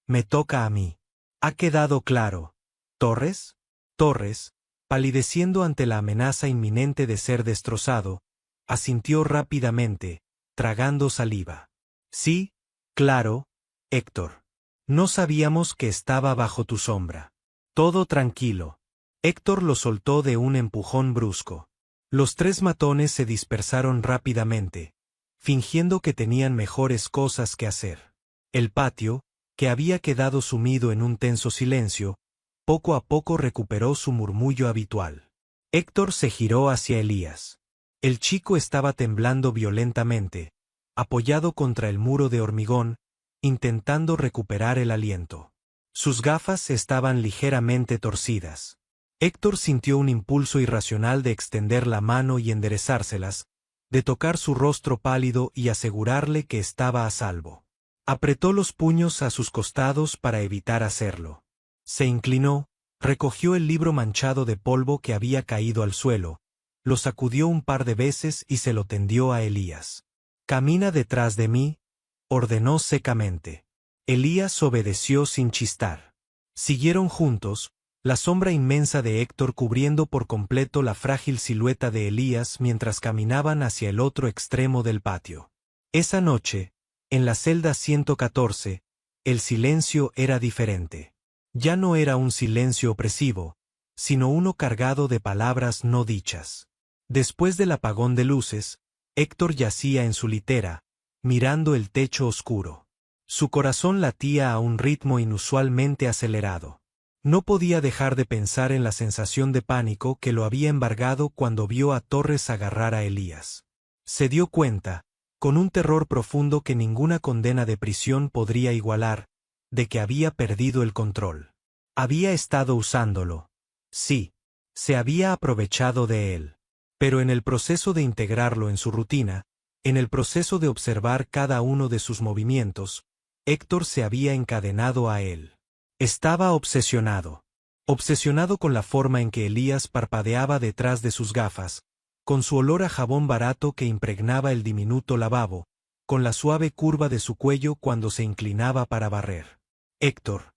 me toca a mí. ¿Ha quedado claro, Torres? Torres, palideciendo ante la amenaza inminente de ser destrozado, asintió rápidamente, tragando saliva. Sí, claro, Héctor. No sabíamos que estaba bajo tu sombra. Todo tranquilo. Héctor lo soltó de un empujón brusco. Los tres matones se dispersaron rápidamente, fingiendo que tenían mejores cosas que hacer. El patio, que había quedado sumido en un tenso silencio, poco a poco recuperó su murmullo habitual. Héctor se giró hacia Elías. El chico estaba temblando violentamente, apoyado contra el muro de hormigón, intentando recuperar el aliento. Sus gafas estaban ligeramente torcidas. Héctor sintió un impulso irracional de extender la mano y enderezárselas, de tocar su rostro pálido y asegurarle que estaba a salvo. Apretó los puños a sus costados para evitar hacerlo. Se inclinó, recogió el libro manchado de polvo que había caído al suelo, lo sacudió un par de veces y se lo tendió a Elías. «Camina detrás de mí», ordenó secamente. Elías obedeció sin chistar. Siguieron juntos, la sombra inmensa de Héctor cubriendo por completo la frágil silueta de Elías mientras caminaban hacia el otro extremo del patio. Esa noche, en la celda 114, el silencio era diferente. Ya no era un silencio opresivo, sino uno cargado de palabras no dichas. Después del apagón de luces, Héctor yacía en su litera, mirando el techo oscuro. Su corazón latía a un ritmo inusualmente acelerado. No podía dejar de pensar en la sensación de pánico que lo había embargado cuando vio a Torres agarrar a Elías. Se dio cuenta, con un terror profundo que ninguna condena de prisión podría igualar, de que había perdido el control. Había estado usándolo. Sí, se había aprovechado de él. Pero en el proceso de integrarlo en su rutina, en el proceso de observar cada uno de sus movimientos, Héctor se había encadenado a él. Estaba obsesionado. Obsesionado con la forma en que Elías parpadeaba detrás de sus gafas, con su olor a jabón barato que impregnaba el diminuto lavabo, con la suave curva de su cuello cuando se inclinaba para barrer. Héctor.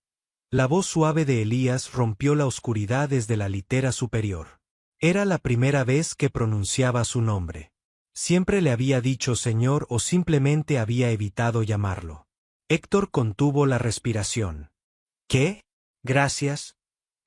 La voz suave de Elías rompió la oscuridad desde la litera superior. Era la primera vez que pronunciaba su nombre. Siempre le había dicho señor o simplemente había evitado llamarlo. Héctor contuvo la respiración. ¿Qué? Gracias.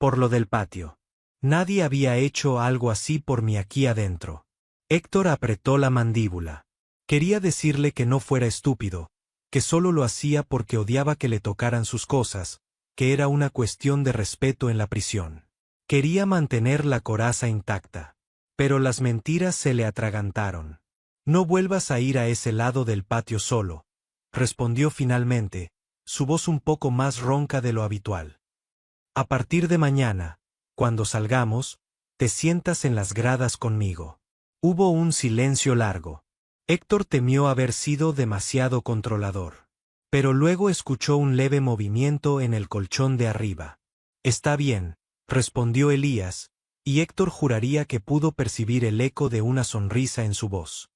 Por lo del patio. Nadie había hecho algo así por mí aquí adentro. Héctor apretó la mandíbula. Quería decirle que no fuera estúpido, que solo lo hacía porque odiaba que le tocaran sus cosas, que era una cuestión de respeto en la prisión. Quería mantener la coraza intacta. Pero las mentiras se le atragantaron. No vuelvas a ir a ese lado del patio solo, respondió finalmente, su voz un poco más ronca de lo habitual. A partir de mañana, cuando salgamos, te sientas en las gradas conmigo. Hubo un silencio largo. Héctor temió haber sido demasiado controlador. Pero luego escuchó un leve movimiento en el colchón de arriba. Está bien, respondió Elías, y Héctor juraría que pudo percibir el eco de una sonrisa en su voz.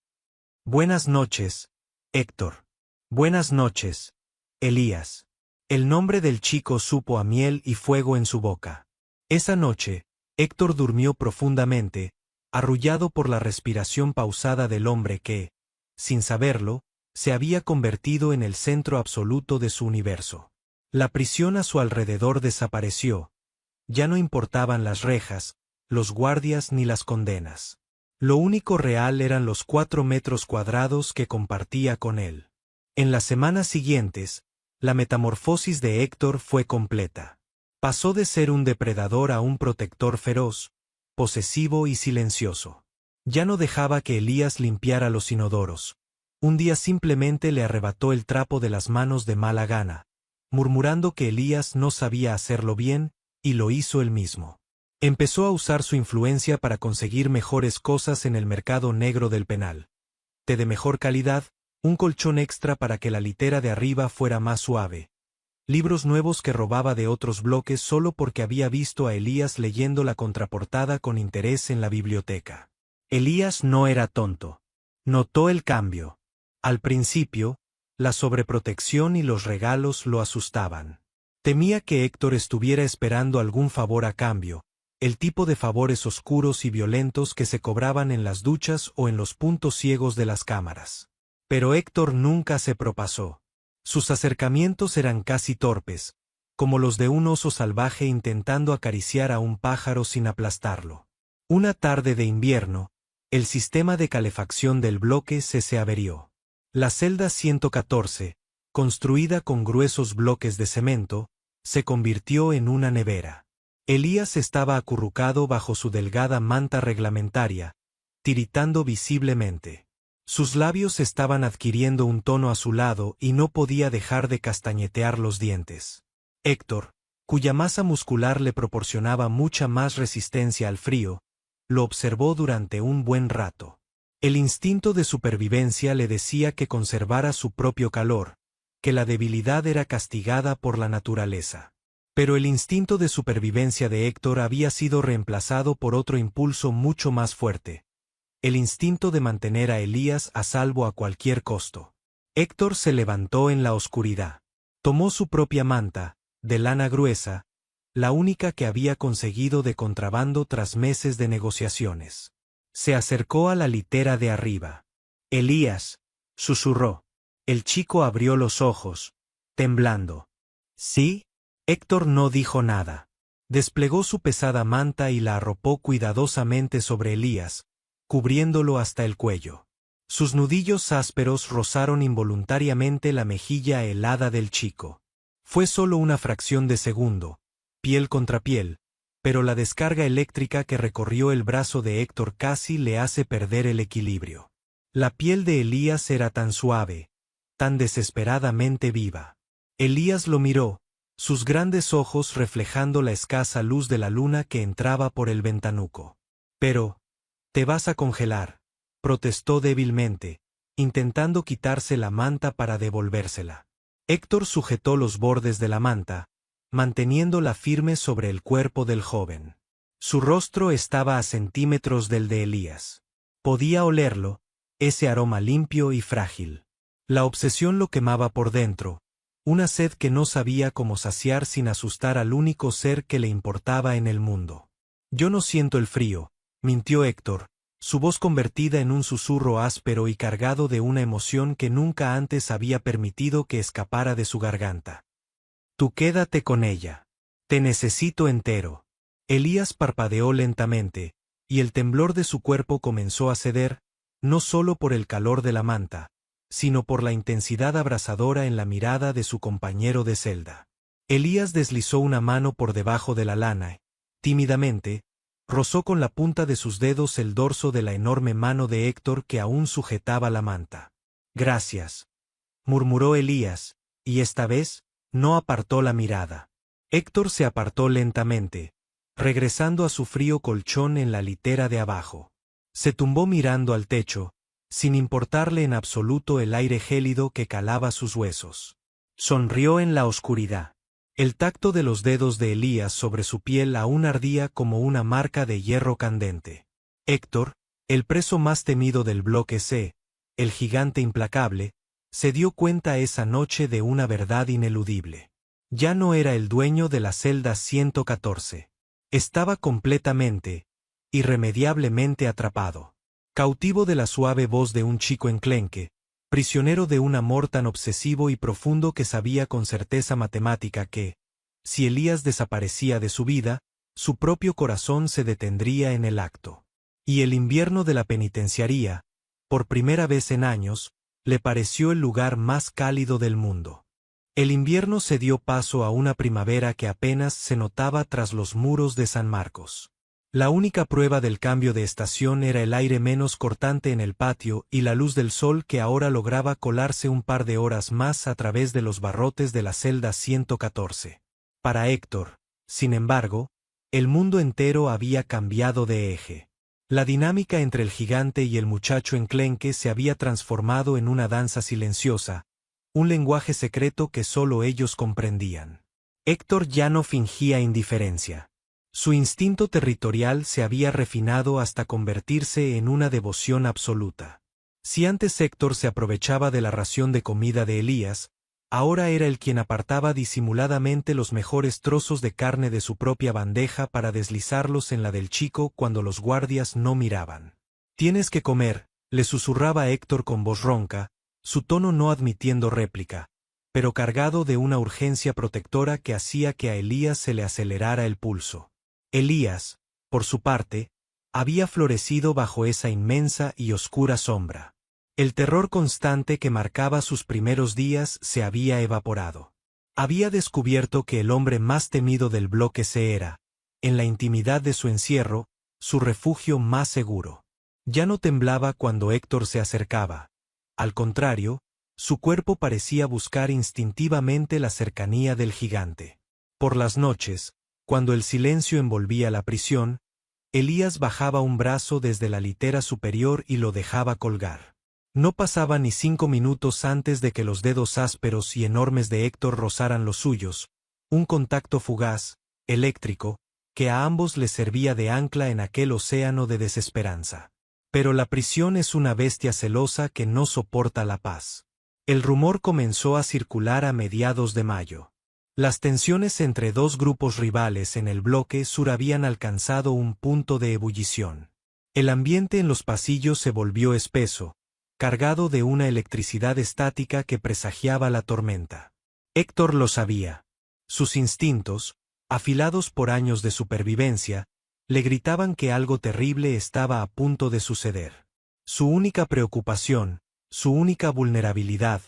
Buenas noches, Héctor. Buenas noches, Elías. El nombre del chico supo a miel y fuego en su boca. Esa noche, Héctor durmió profundamente, arrullado por la respiración pausada del hombre que, sin saberlo, se había convertido en el centro absoluto de su universo. La prisión a su alrededor desapareció. Ya no importaban las rejas, los guardias ni las condenas. Lo único real eran los 4 metros cuadrados que compartía con él. En las semanas siguientes, la metamorfosis de Héctor fue completa. Pasó de ser un depredador a un protector feroz, posesivo y silencioso. Ya no dejaba que Elías limpiara los inodoros. Un día simplemente le arrebató el trapo de las manos de mala gana, murmurando que Elías no sabía hacerlo bien, y lo hizo él mismo. Empezó a usar su influencia para conseguir mejores cosas en el mercado negro del penal. Té de mejor calidad, un colchón extra para que la litera de arriba fuera más suave. Libros nuevos que robaba de otros bloques solo porque había visto a Elías leyendo la contraportada con interés en la biblioteca. Elías no era tonto. Notó el cambio. Al principio, la sobreprotección y los regalos lo asustaban. Temía que Héctor estuviera esperando algún favor a cambio, el tipo de favores oscuros y violentos que se cobraban en las duchas o en los puntos ciegos de las cámaras. Pero Héctor nunca se propasó. Sus acercamientos eran casi torpes, como los de un oso salvaje intentando acariciar a un pájaro sin aplastarlo. Una tarde de invierno, el sistema de calefacción del bloque se averió. La celda 114, construida con gruesos bloques de cemento, se convirtió en una nevera. Elías estaba acurrucado bajo su delgada manta reglamentaria, tiritando visiblemente. Sus labios estaban adquiriendo un tono azulado y no podía dejar de castañetear los dientes. Héctor, cuya masa muscular le proporcionaba mucha más resistencia al frío, lo observó durante un buen rato. El instinto de supervivencia le decía que conservara su propio calor, que la debilidad era castigada por la naturaleza. Pero el instinto de supervivencia de Héctor había sido reemplazado por otro impulso mucho más fuerte. El instinto de mantener a Elías a salvo a cualquier costo. Héctor se levantó en la oscuridad. Tomó su propia manta, de lana gruesa, la única que había conseguido de contrabando tras meses de negociaciones. Se acercó a la litera de arriba. Elías, susurró. El chico abrió los ojos, temblando. ¿Sí? Héctor no dijo nada. Desplegó su pesada manta y la arropó cuidadosamente sobre Elías, cubriéndolo hasta el cuello. Sus nudillos ásperos rozaron involuntariamente la mejilla helada del chico. Fue solo una fracción de segundo, piel contra piel, pero la descarga eléctrica que recorrió el brazo de Héctor casi le hace perder el equilibrio. La piel de Elías era tan suave, tan desesperadamente viva. Elías lo miró, sus grandes ojos reflejando la escasa luz de la luna que entraba por el ventanuco. Pero, «Te vas a congelar», protestó débilmente, intentando quitarse la manta para devolvérsela. Héctor sujetó los bordes de la manta, manteniéndola firme sobre el cuerpo del joven. Su rostro estaba a centímetros del de Elías. Podía olerlo, ese aroma limpio y frágil. La obsesión lo quemaba por dentro, una sed que no sabía cómo saciar sin asustar al único ser que le importaba en el mundo. «Yo no siento el frío», mintió Héctor, su voz convertida en un susurro áspero y cargado de una emoción que nunca antes había permitido que escapara de su garganta. «Tú quédate con ella. Te necesito entero». Elías parpadeó lentamente, y el temblor de su cuerpo comenzó a ceder, no solo por el calor de la manta, sino por la intensidad abrasadora en la mirada de su compañero de celda. Elías deslizó una mano por debajo de la lana, tímidamente, rozó con la punta de sus dedos el dorso de la enorme mano de Héctor que aún sujetaba la manta. «Gracias», murmuró Elías, y esta vez, no apartó la mirada. Héctor se apartó lentamente, regresando a su frío colchón en la litera de abajo. Se tumbó mirando al techo, sin importarle en absoluto el aire gélido que calaba sus huesos. Sonrió en la oscuridad. El tacto de los dedos de Elías sobre su piel aún ardía como una marca de hierro candente. Héctor, el preso más temido del bloque C, el gigante implacable, se dio cuenta esa noche de una verdad ineludible. Ya no era el dueño de la celda 114. Estaba completamente, irremediablemente atrapado. Cautivo de la suave voz de un chico enclenque, prisionero de un amor tan obsesivo y profundo que sabía con certeza matemática que, si Elías desaparecía de su vida, su propio corazón se detendría en el acto. Y el invierno de la penitenciaría, por primera vez en años, le pareció el lugar más cálido del mundo. El invierno se dio paso a una primavera que apenas se notaba tras los muros de San Marcos. La única prueba del cambio de estación era el aire menos cortante en el patio y la luz del sol que ahora lograba colarse un par de horas más a través de los barrotes de la celda 114. Para Héctor, sin embargo, el mundo entero había cambiado de eje. La dinámica entre el gigante y el muchacho enclenque se había transformado en una danza silenciosa, un lenguaje secreto que solo ellos comprendían. Héctor ya no fingía indiferencia. Su instinto territorial se había refinado hasta convertirse en una devoción absoluta. Si antes Héctor se aprovechaba de la ración de comida de Elías, ahora era él quien apartaba disimuladamente los mejores trozos de carne de su propia bandeja para deslizarlos en la del chico cuando los guardias no miraban. «Tienes que comer», le susurraba Héctor con voz ronca, su tono no admitiendo réplica, pero cargado de una urgencia protectora que hacía que a Elías se le acelerara el pulso. Elías, por su parte, había florecido bajo esa inmensa y oscura sombra. El terror constante que marcaba sus primeros días se había evaporado. Había descubierto que el hombre más temido del bloque C era, en la intimidad de su encierro, su refugio más seguro. Ya no temblaba cuando Héctor se acercaba. Al contrario, su cuerpo parecía buscar instintivamente la cercanía del gigante. Por las noches, cuando el silencio envolvía la prisión, Elías bajaba un brazo desde la litera superior y lo dejaba colgar. No pasaba ni 5 minutos antes de que los dedos ásperos y enormes de Héctor rozaran los suyos, un contacto fugaz, eléctrico, que a ambos les servía de ancla en aquel océano de desesperanza. Pero la prisión es una bestia celosa que no soporta la paz. El rumor comenzó a circular a mediados de mayo. Las tensiones entre dos grupos rivales en el bloque sur habían alcanzado un punto de ebullición. El ambiente en los pasillos se volvió espeso, cargado de una electricidad estática que presagiaba la tormenta. Héctor lo sabía. Sus instintos, afilados por años de supervivencia, le gritaban que algo terrible estaba a punto de suceder. Su única preocupación, su única vulnerabilidad,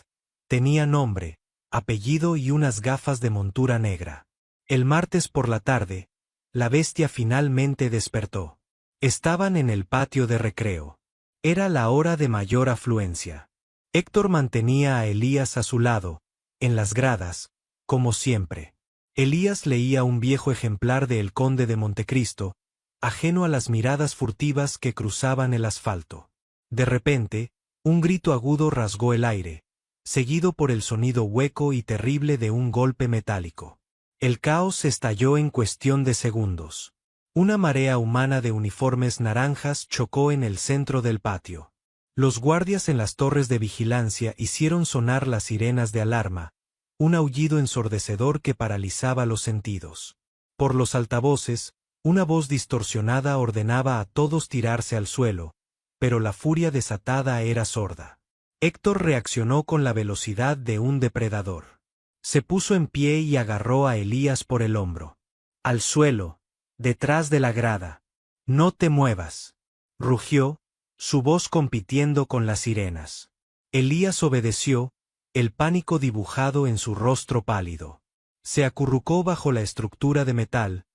tenía nombre, apellido y unas gafas de montura negra. El martes por la tarde, la bestia finalmente despertó. Estaban en el patio de recreo. Era la hora de mayor afluencia. Héctor mantenía a Elías a su lado, en las gradas, como siempre. Elías leía un viejo ejemplar de El Conde de Montecristo, ajeno a las miradas furtivas que cruzaban el asfalto. De repente, un grito agudo rasgó el aire, seguido por el sonido hueco y terrible de un golpe metálico. El caos estalló en cuestión de segundos. Una marea humana de uniformes naranjas chocó en el centro del patio. Los guardias en las torres de vigilancia hicieron sonar las sirenas de alarma, un aullido ensordecedor que paralizaba los sentidos. Por los altavoces, una voz distorsionada ordenaba a todos tirarse al suelo, pero la furia desatada era sorda. Héctor reaccionó con la velocidad de un depredador. Se puso en pie y agarró a Elías por el hombro. «Al suelo», detrás de la grada. No te muevas. Rugió, su voz compitiendo con las sirenas. Elías obedeció, el pánico dibujado en su rostro pálido. Se acurrucó bajo la estructura de metal,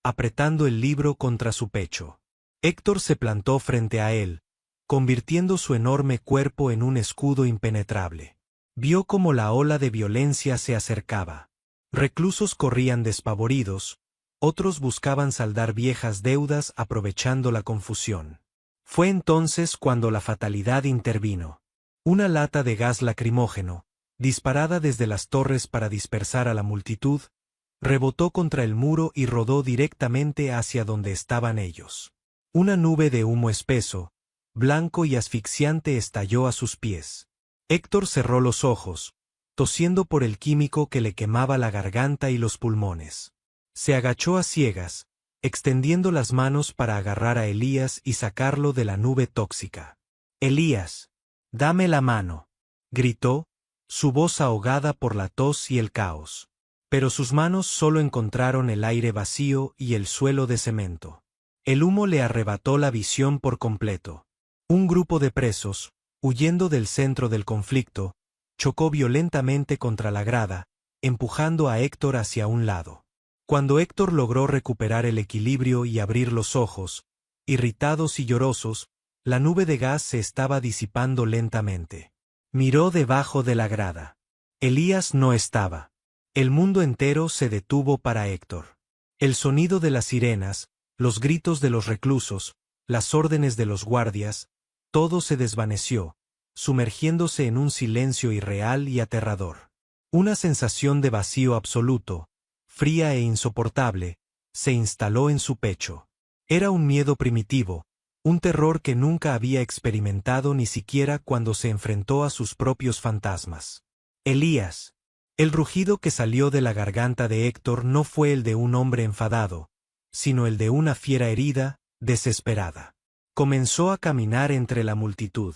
apretando el libro contra su pecho. Héctor se plantó frente a él, convirtiendo su enorme cuerpo en un escudo impenetrable. Vio cómo la ola de violencia se acercaba. Reclusos corrían despavoridos, otros buscaban saldar viejas deudas aprovechando la confusión. Fue entonces cuando la fatalidad intervino. Una lata de gas lacrimógeno, disparada desde las torres para dispersar a la multitud, rebotó contra el muro y rodó directamente hacia donde estaban ellos. Una nube de humo espeso, blanco y asfixiante estalló a sus pies. Héctor cerró los ojos, tosiendo por el químico que le quemaba la garganta y los pulmones. Se agachó a ciegas, extendiendo las manos para agarrar a Elías y sacarlo de la nube tóxica. «Elías, dame la mano», gritó, su voz ahogada por la tos y el caos. Pero sus manos solo encontraron el aire vacío y el suelo de cemento. El humo le arrebató la visión por completo. Un grupo de presos, huyendo del centro del conflicto, chocó violentamente contra la grada, empujando a Héctor hacia un lado. Cuando Héctor logró recuperar el equilibrio y abrir los ojos, irritados y llorosos, la nube de gas se estaba disipando lentamente. Miró debajo de la grada. Elías no estaba. El mundo entero se detuvo para Héctor. El sonido de las sirenas, los gritos de los reclusos, las órdenes de los guardias, todo se desvaneció, sumergiéndose en un silencio irreal y aterrador. Una sensación de vacío absoluto, fría e insoportable, se instaló en su pecho. Era un miedo primitivo, un terror que nunca había experimentado ni siquiera cuando se enfrentó a sus propios fantasmas. Elías. El rugido que salió de la garganta de Héctor no fue el de un hombre enfadado, sino el de una fiera herida, desesperada. Comenzó a caminar entre la multitud.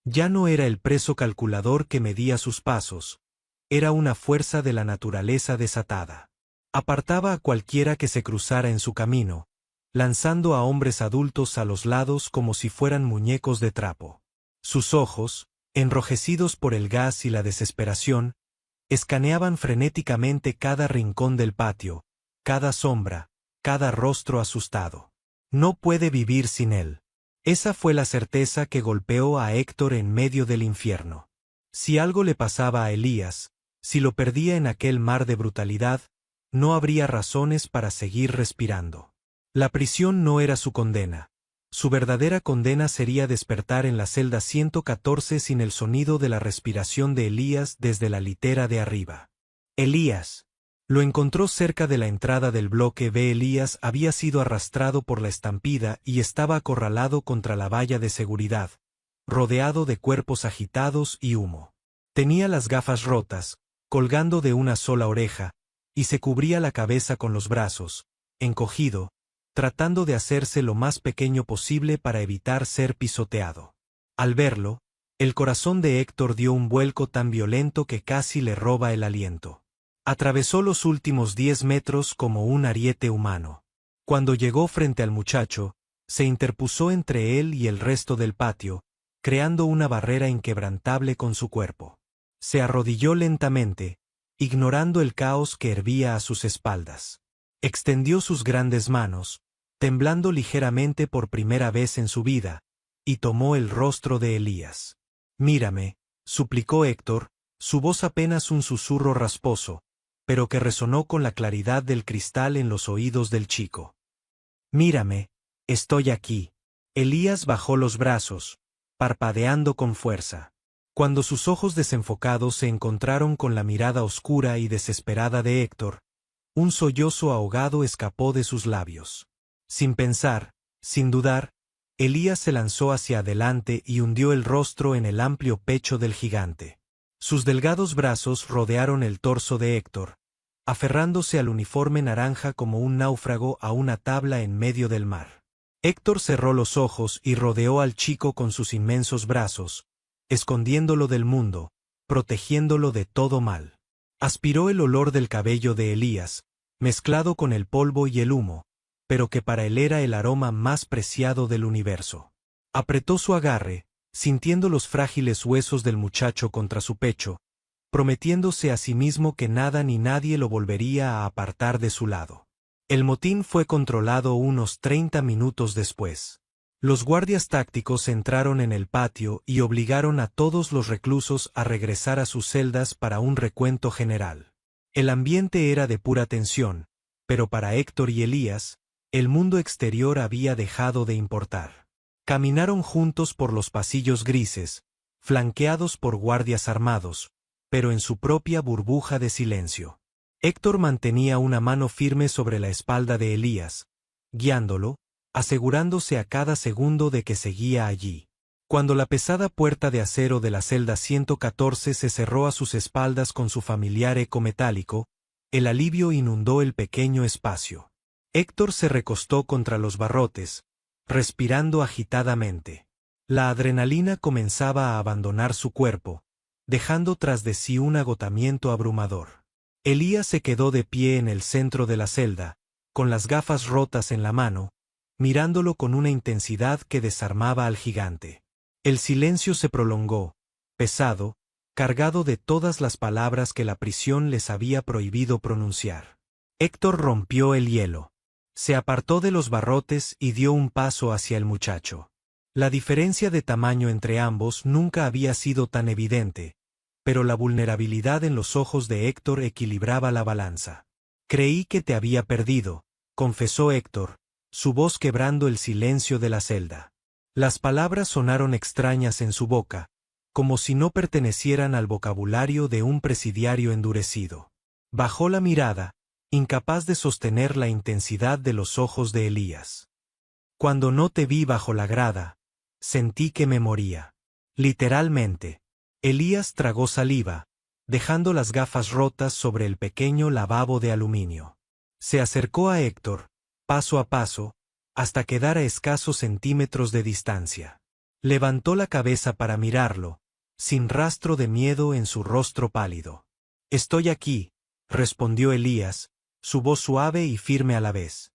Ya no era el preso calculador que medía sus pasos, era una fuerza de la naturaleza desatada. Apartaba a cualquiera que se cruzara en su camino, lanzando a hombres adultos a los lados como si fueran muñecos de trapo. Sus ojos, enrojecidos por el gas y la desesperación, escaneaban frenéticamente cada rincón del patio, cada sombra, cada rostro asustado. No puede vivir sin él. Esa fue la certeza que golpeó a Héctor en medio del infierno. Si algo le pasaba a Elías, si lo perdía en aquel mar de brutalidad, no habría razones para seguir respirando. La prisión no era su condena. Su verdadera condena sería despertar en la celda 114 sin el sonido de la respiración de Elías desde la litera de arriba. Elías. Lo encontró cerca de la entrada del bloque B. Elías había sido arrastrado por la estampida y estaba acorralado contra la valla de seguridad, rodeado de cuerpos agitados y humo. Tenía las gafas rotas, colgando de una sola oreja, y se cubría la cabeza con los brazos, encogido, tratando de hacerse lo más pequeño posible para evitar ser pisoteado. Al verlo, el corazón de Héctor dio un vuelco tan violento que casi le roba el aliento. Atravesó los últimos 10 metros como un ariete humano. Cuando llegó frente al muchacho, se interpuso entre él y el resto del patio, creando una barrera inquebrantable con su cuerpo. Se arrodilló lentamente, ignorando el caos que hervía a sus espaldas. Extendió sus grandes manos, temblando ligeramente por primera vez en su vida, y tomó el rostro de Elías. «Mírame», suplicó Héctor, su voz apenas un susurro rasposo, pero que resonó con la claridad del cristal en los oídos del chico. «Mírame, estoy aquí». Elías bajó los brazos, parpadeando con fuerza. Cuando sus ojos desenfocados se encontraron con la mirada oscura y desesperada de Héctor, un sollozo ahogado escapó de sus labios. Sin pensar, sin dudar, Elías se lanzó hacia adelante y hundió el rostro en el amplio pecho del gigante. Sus delgados brazos rodearon el torso de Héctor, aferrándose al uniforme naranja como un náufrago a una tabla en medio del mar. Héctor cerró los ojos y rodeó al chico con sus inmensos brazos, escondiéndolo del mundo, protegiéndolo de todo mal. Aspiró el olor del cabello de Elías, mezclado con el polvo y el humo, pero que para él era el aroma más preciado del universo. Apretó su agarre, sintiendo los frágiles huesos del muchacho contra su pecho, prometiéndose a sí mismo que nada ni nadie lo volvería a apartar de su lado. El motín fue controlado unos 30 minutos después. Los guardias tácticos entraron en el patio y obligaron a todos los reclusos a regresar a sus celdas para un recuento general. El ambiente era de pura tensión, pero para Héctor y Elías, el mundo exterior había dejado de importar. Caminaron juntos por los pasillos grises, flanqueados por guardias armados, pero en su propia burbuja de silencio. Héctor mantenía una mano firme sobre la espalda de Elías, guiándolo, asegurándose a cada segundo de que seguía allí. Cuando la pesada puerta de acero de la celda 114 se cerró a sus espaldas con su familiar eco metálico, el alivio inundó el pequeño espacio. Héctor se recostó contra los barrotes, respirando agitadamente. La adrenalina comenzaba a abandonar su cuerpo, dejando tras de sí un agotamiento abrumador. Elías se quedó de pie en el centro de la celda, con las gafas rotas en la mano, mirándolo con una intensidad que desarmaba al gigante. El silencio se prolongó, pesado, cargado de todas las palabras que la prisión les había prohibido pronunciar. Héctor rompió el hielo. Se apartó de los barrotes y dio un paso hacia el muchacho. La diferencia de tamaño entre ambos nunca había sido tan evidente, pero la vulnerabilidad en los ojos de Héctor equilibraba la balanza. «Creí que te había perdido», confesó Héctor, su voz quebrando el silencio de la celda. Las palabras sonaron extrañas en su boca, como si no pertenecieran al vocabulario de un presidiario endurecido. Bajó la mirada, incapaz de sostener la intensidad de los ojos de Elías. «Cuando no te vi bajo la grada, sentí que me moría. Literalmente». Elías tragó saliva, dejando las gafas rotas sobre el pequeño lavabo de aluminio. Se acercó a Héctor, paso a paso, hasta quedar a escasos centímetros de distancia. Levantó la cabeza para mirarlo, sin rastro de miedo en su rostro pálido. «Estoy aquí», respondió Elías, su voz suave y firme a la vez.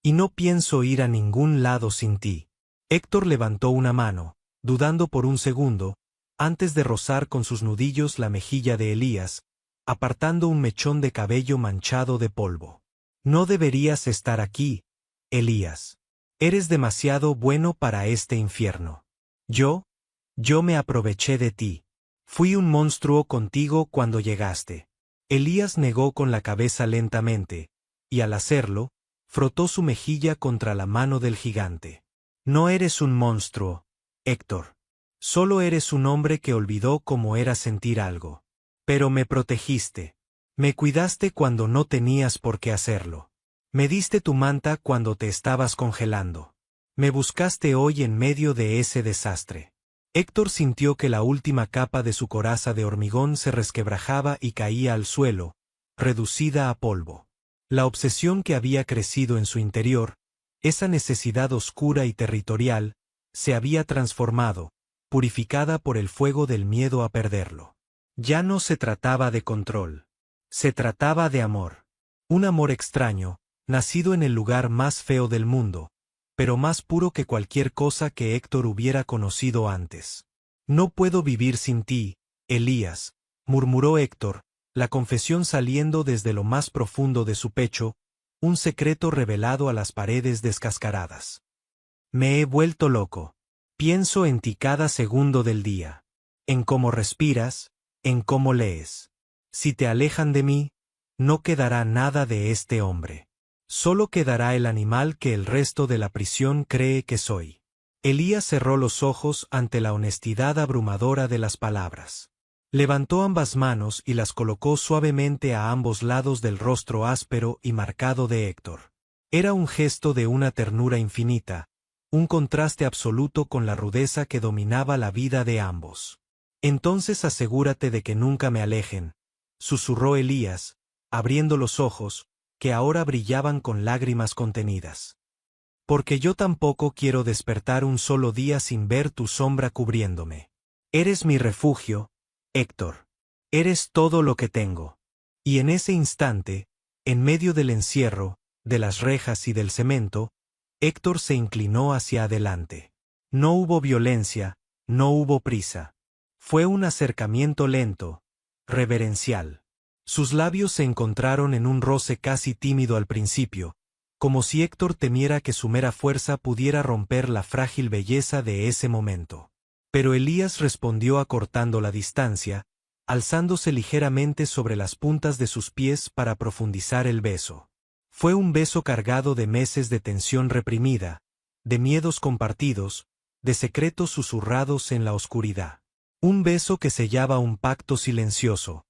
«Y no pienso ir a ningún lado sin ti». Héctor levantó una mano, dudando por un segundo, antes de rozar con sus nudillos la mejilla de Elías, apartando un mechón de cabello manchado de polvo. «No deberías estar aquí, Elías. Eres demasiado bueno para este infierno. Yo me aproveché de ti. Fui un monstruo contigo cuando llegaste». Elías negó con la cabeza lentamente, y al hacerlo, frotó su mejilla contra la mano del gigante. «No eres un monstruo, Héctor. Solo eres un hombre que olvidó cómo era sentir algo. Pero me protegiste. Me cuidaste cuando no tenías por qué hacerlo. Me diste tu manta cuando te estabas congelando. Me buscaste hoy en medio de ese desastre». Héctor sintió que la última capa de su coraza de hormigón se resquebrajaba y caía al suelo, reducida a polvo. La obsesión que había crecido en su interior, esa necesidad oscura y territorial, se había transformado, purificada por el fuego del miedo a perderlo. Ya no se trataba de control. Se trataba de amor. Un amor extraño, nacido en el lugar más feo del mundo, pero más puro que cualquier cosa que Héctor hubiera conocido antes. «No puedo vivir sin ti, Elías», murmuró Héctor, la confesión saliendo desde lo más profundo de su pecho, un secreto revelado a las paredes descascaradas. «Me he vuelto loco. Pienso en ti cada segundo del día. En cómo respiras, en cómo lees. Si te alejan de mí, no quedará nada de este hombre. Solo quedará el animal que el resto de la prisión cree que soy». Elías cerró los ojos ante la honestidad abrumadora de las palabras. Levantó ambas manos y las colocó suavemente a ambos lados del rostro áspero y marcado de Héctor. Era un gesto de una ternura infinita, un contraste absoluto con la rudeza que dominaba la vida de ambos. «Entonces asegúrate de que nunca me alejen», susurró Elías, abriendo los ojos, que ahora brillaban con lágrimas contenidas. «Porque yo tampoco quiero despertar un solo día sin ver tu sombra cubriéndome. Eres mi refugio, Héctor. Eres todo lo que tengo». Y en ese instante, en medio del encierro, de las rejas y del cemento, Héctor se inclinó hacia adelante. No hubo violencia, no hubo prisa. Fue un acercamiento lento, reverencial. Sus labios se encontraron en un roce casi tímido al principio, como si Héctor temiera que su mera fuerza pudiera romper la frágil belleza de ese momento. Pero Elías respondió acortando la distancia, alzándose ligeramente sobre las puntas de sus pies para profundizar el beso. Fue un beso cargado de meses de tensión reprimida, de miedos compartidos, de secretos susurrados en la oscuridad. Un beso que sellaba un pacto silencioso,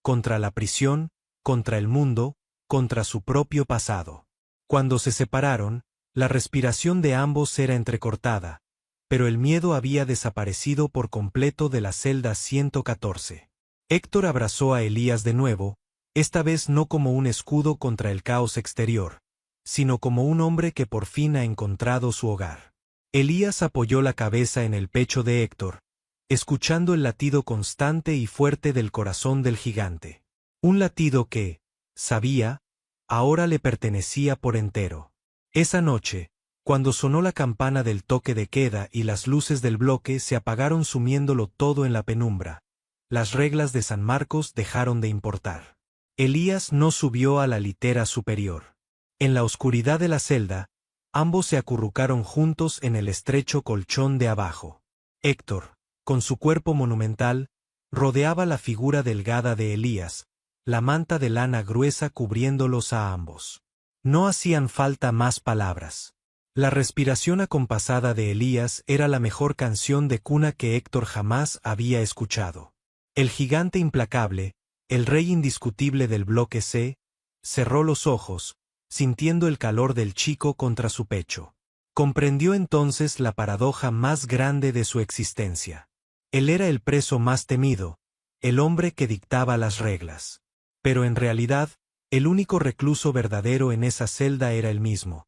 contra la prisión, contra el mundo, contra su propio pasado. Cuando se separaron, la respiración de ambos era entrecortada, pero el miedo había desaparecido por completo de la celda 114. Héctor abrazó a Elías de nuevo, esta vez no como un escudo contra el caos exterior, sino como un hombre que por fin ha encontrado su hogar. Elías apoyó la cabeza en el pecho de Héctor, escuchando el latido constante y fuerte del corazón del gigante. Un latido que, sabía, ahora le pertenecía por entero. Esa noche, cuando sonó la campana del toque de queda y las luces del bloque se apagaron sumiéndolo todo en la penumbra, las reglas de San Marcos dejaron de importar. Elías no subió a la litera superior. En la oscuridad de la celda, ambos se acurrucaron juntos en el estrecho colchón de abajo. Héctor, con su cuerpo monumental, rodeaba la figura delgada de Elías, la manta de lana gruesa cubriéndolos a ambos. No hacían falta más palabras. La respiración acompasada de Elías era la mejor canción de cuna que Héctor jamás había escuchado. El gigante implacable, el rey indiscutible del bloque C, cerró los ojos, sintiendo el calor del chico contra su pecho. Comprendió entonces la paradoja más grande de su existencia. Él era el preso más temido, el hombre que dictaba las reglas. Pero en realidad, el único recluso verdadero en esa celda era él mismo,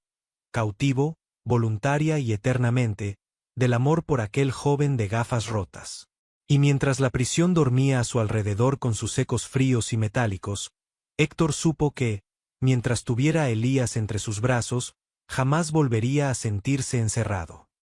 cautivo, voluntaria y eternamente, del amor por aquel joven de gafas rotas. Y mientras la prisión dormía a su alrededor con sus ecos fríos y metálicos, Héctor supo que, mientras tuviera a Elías entre sus brazos, jamás volvería a sentirse encerrado.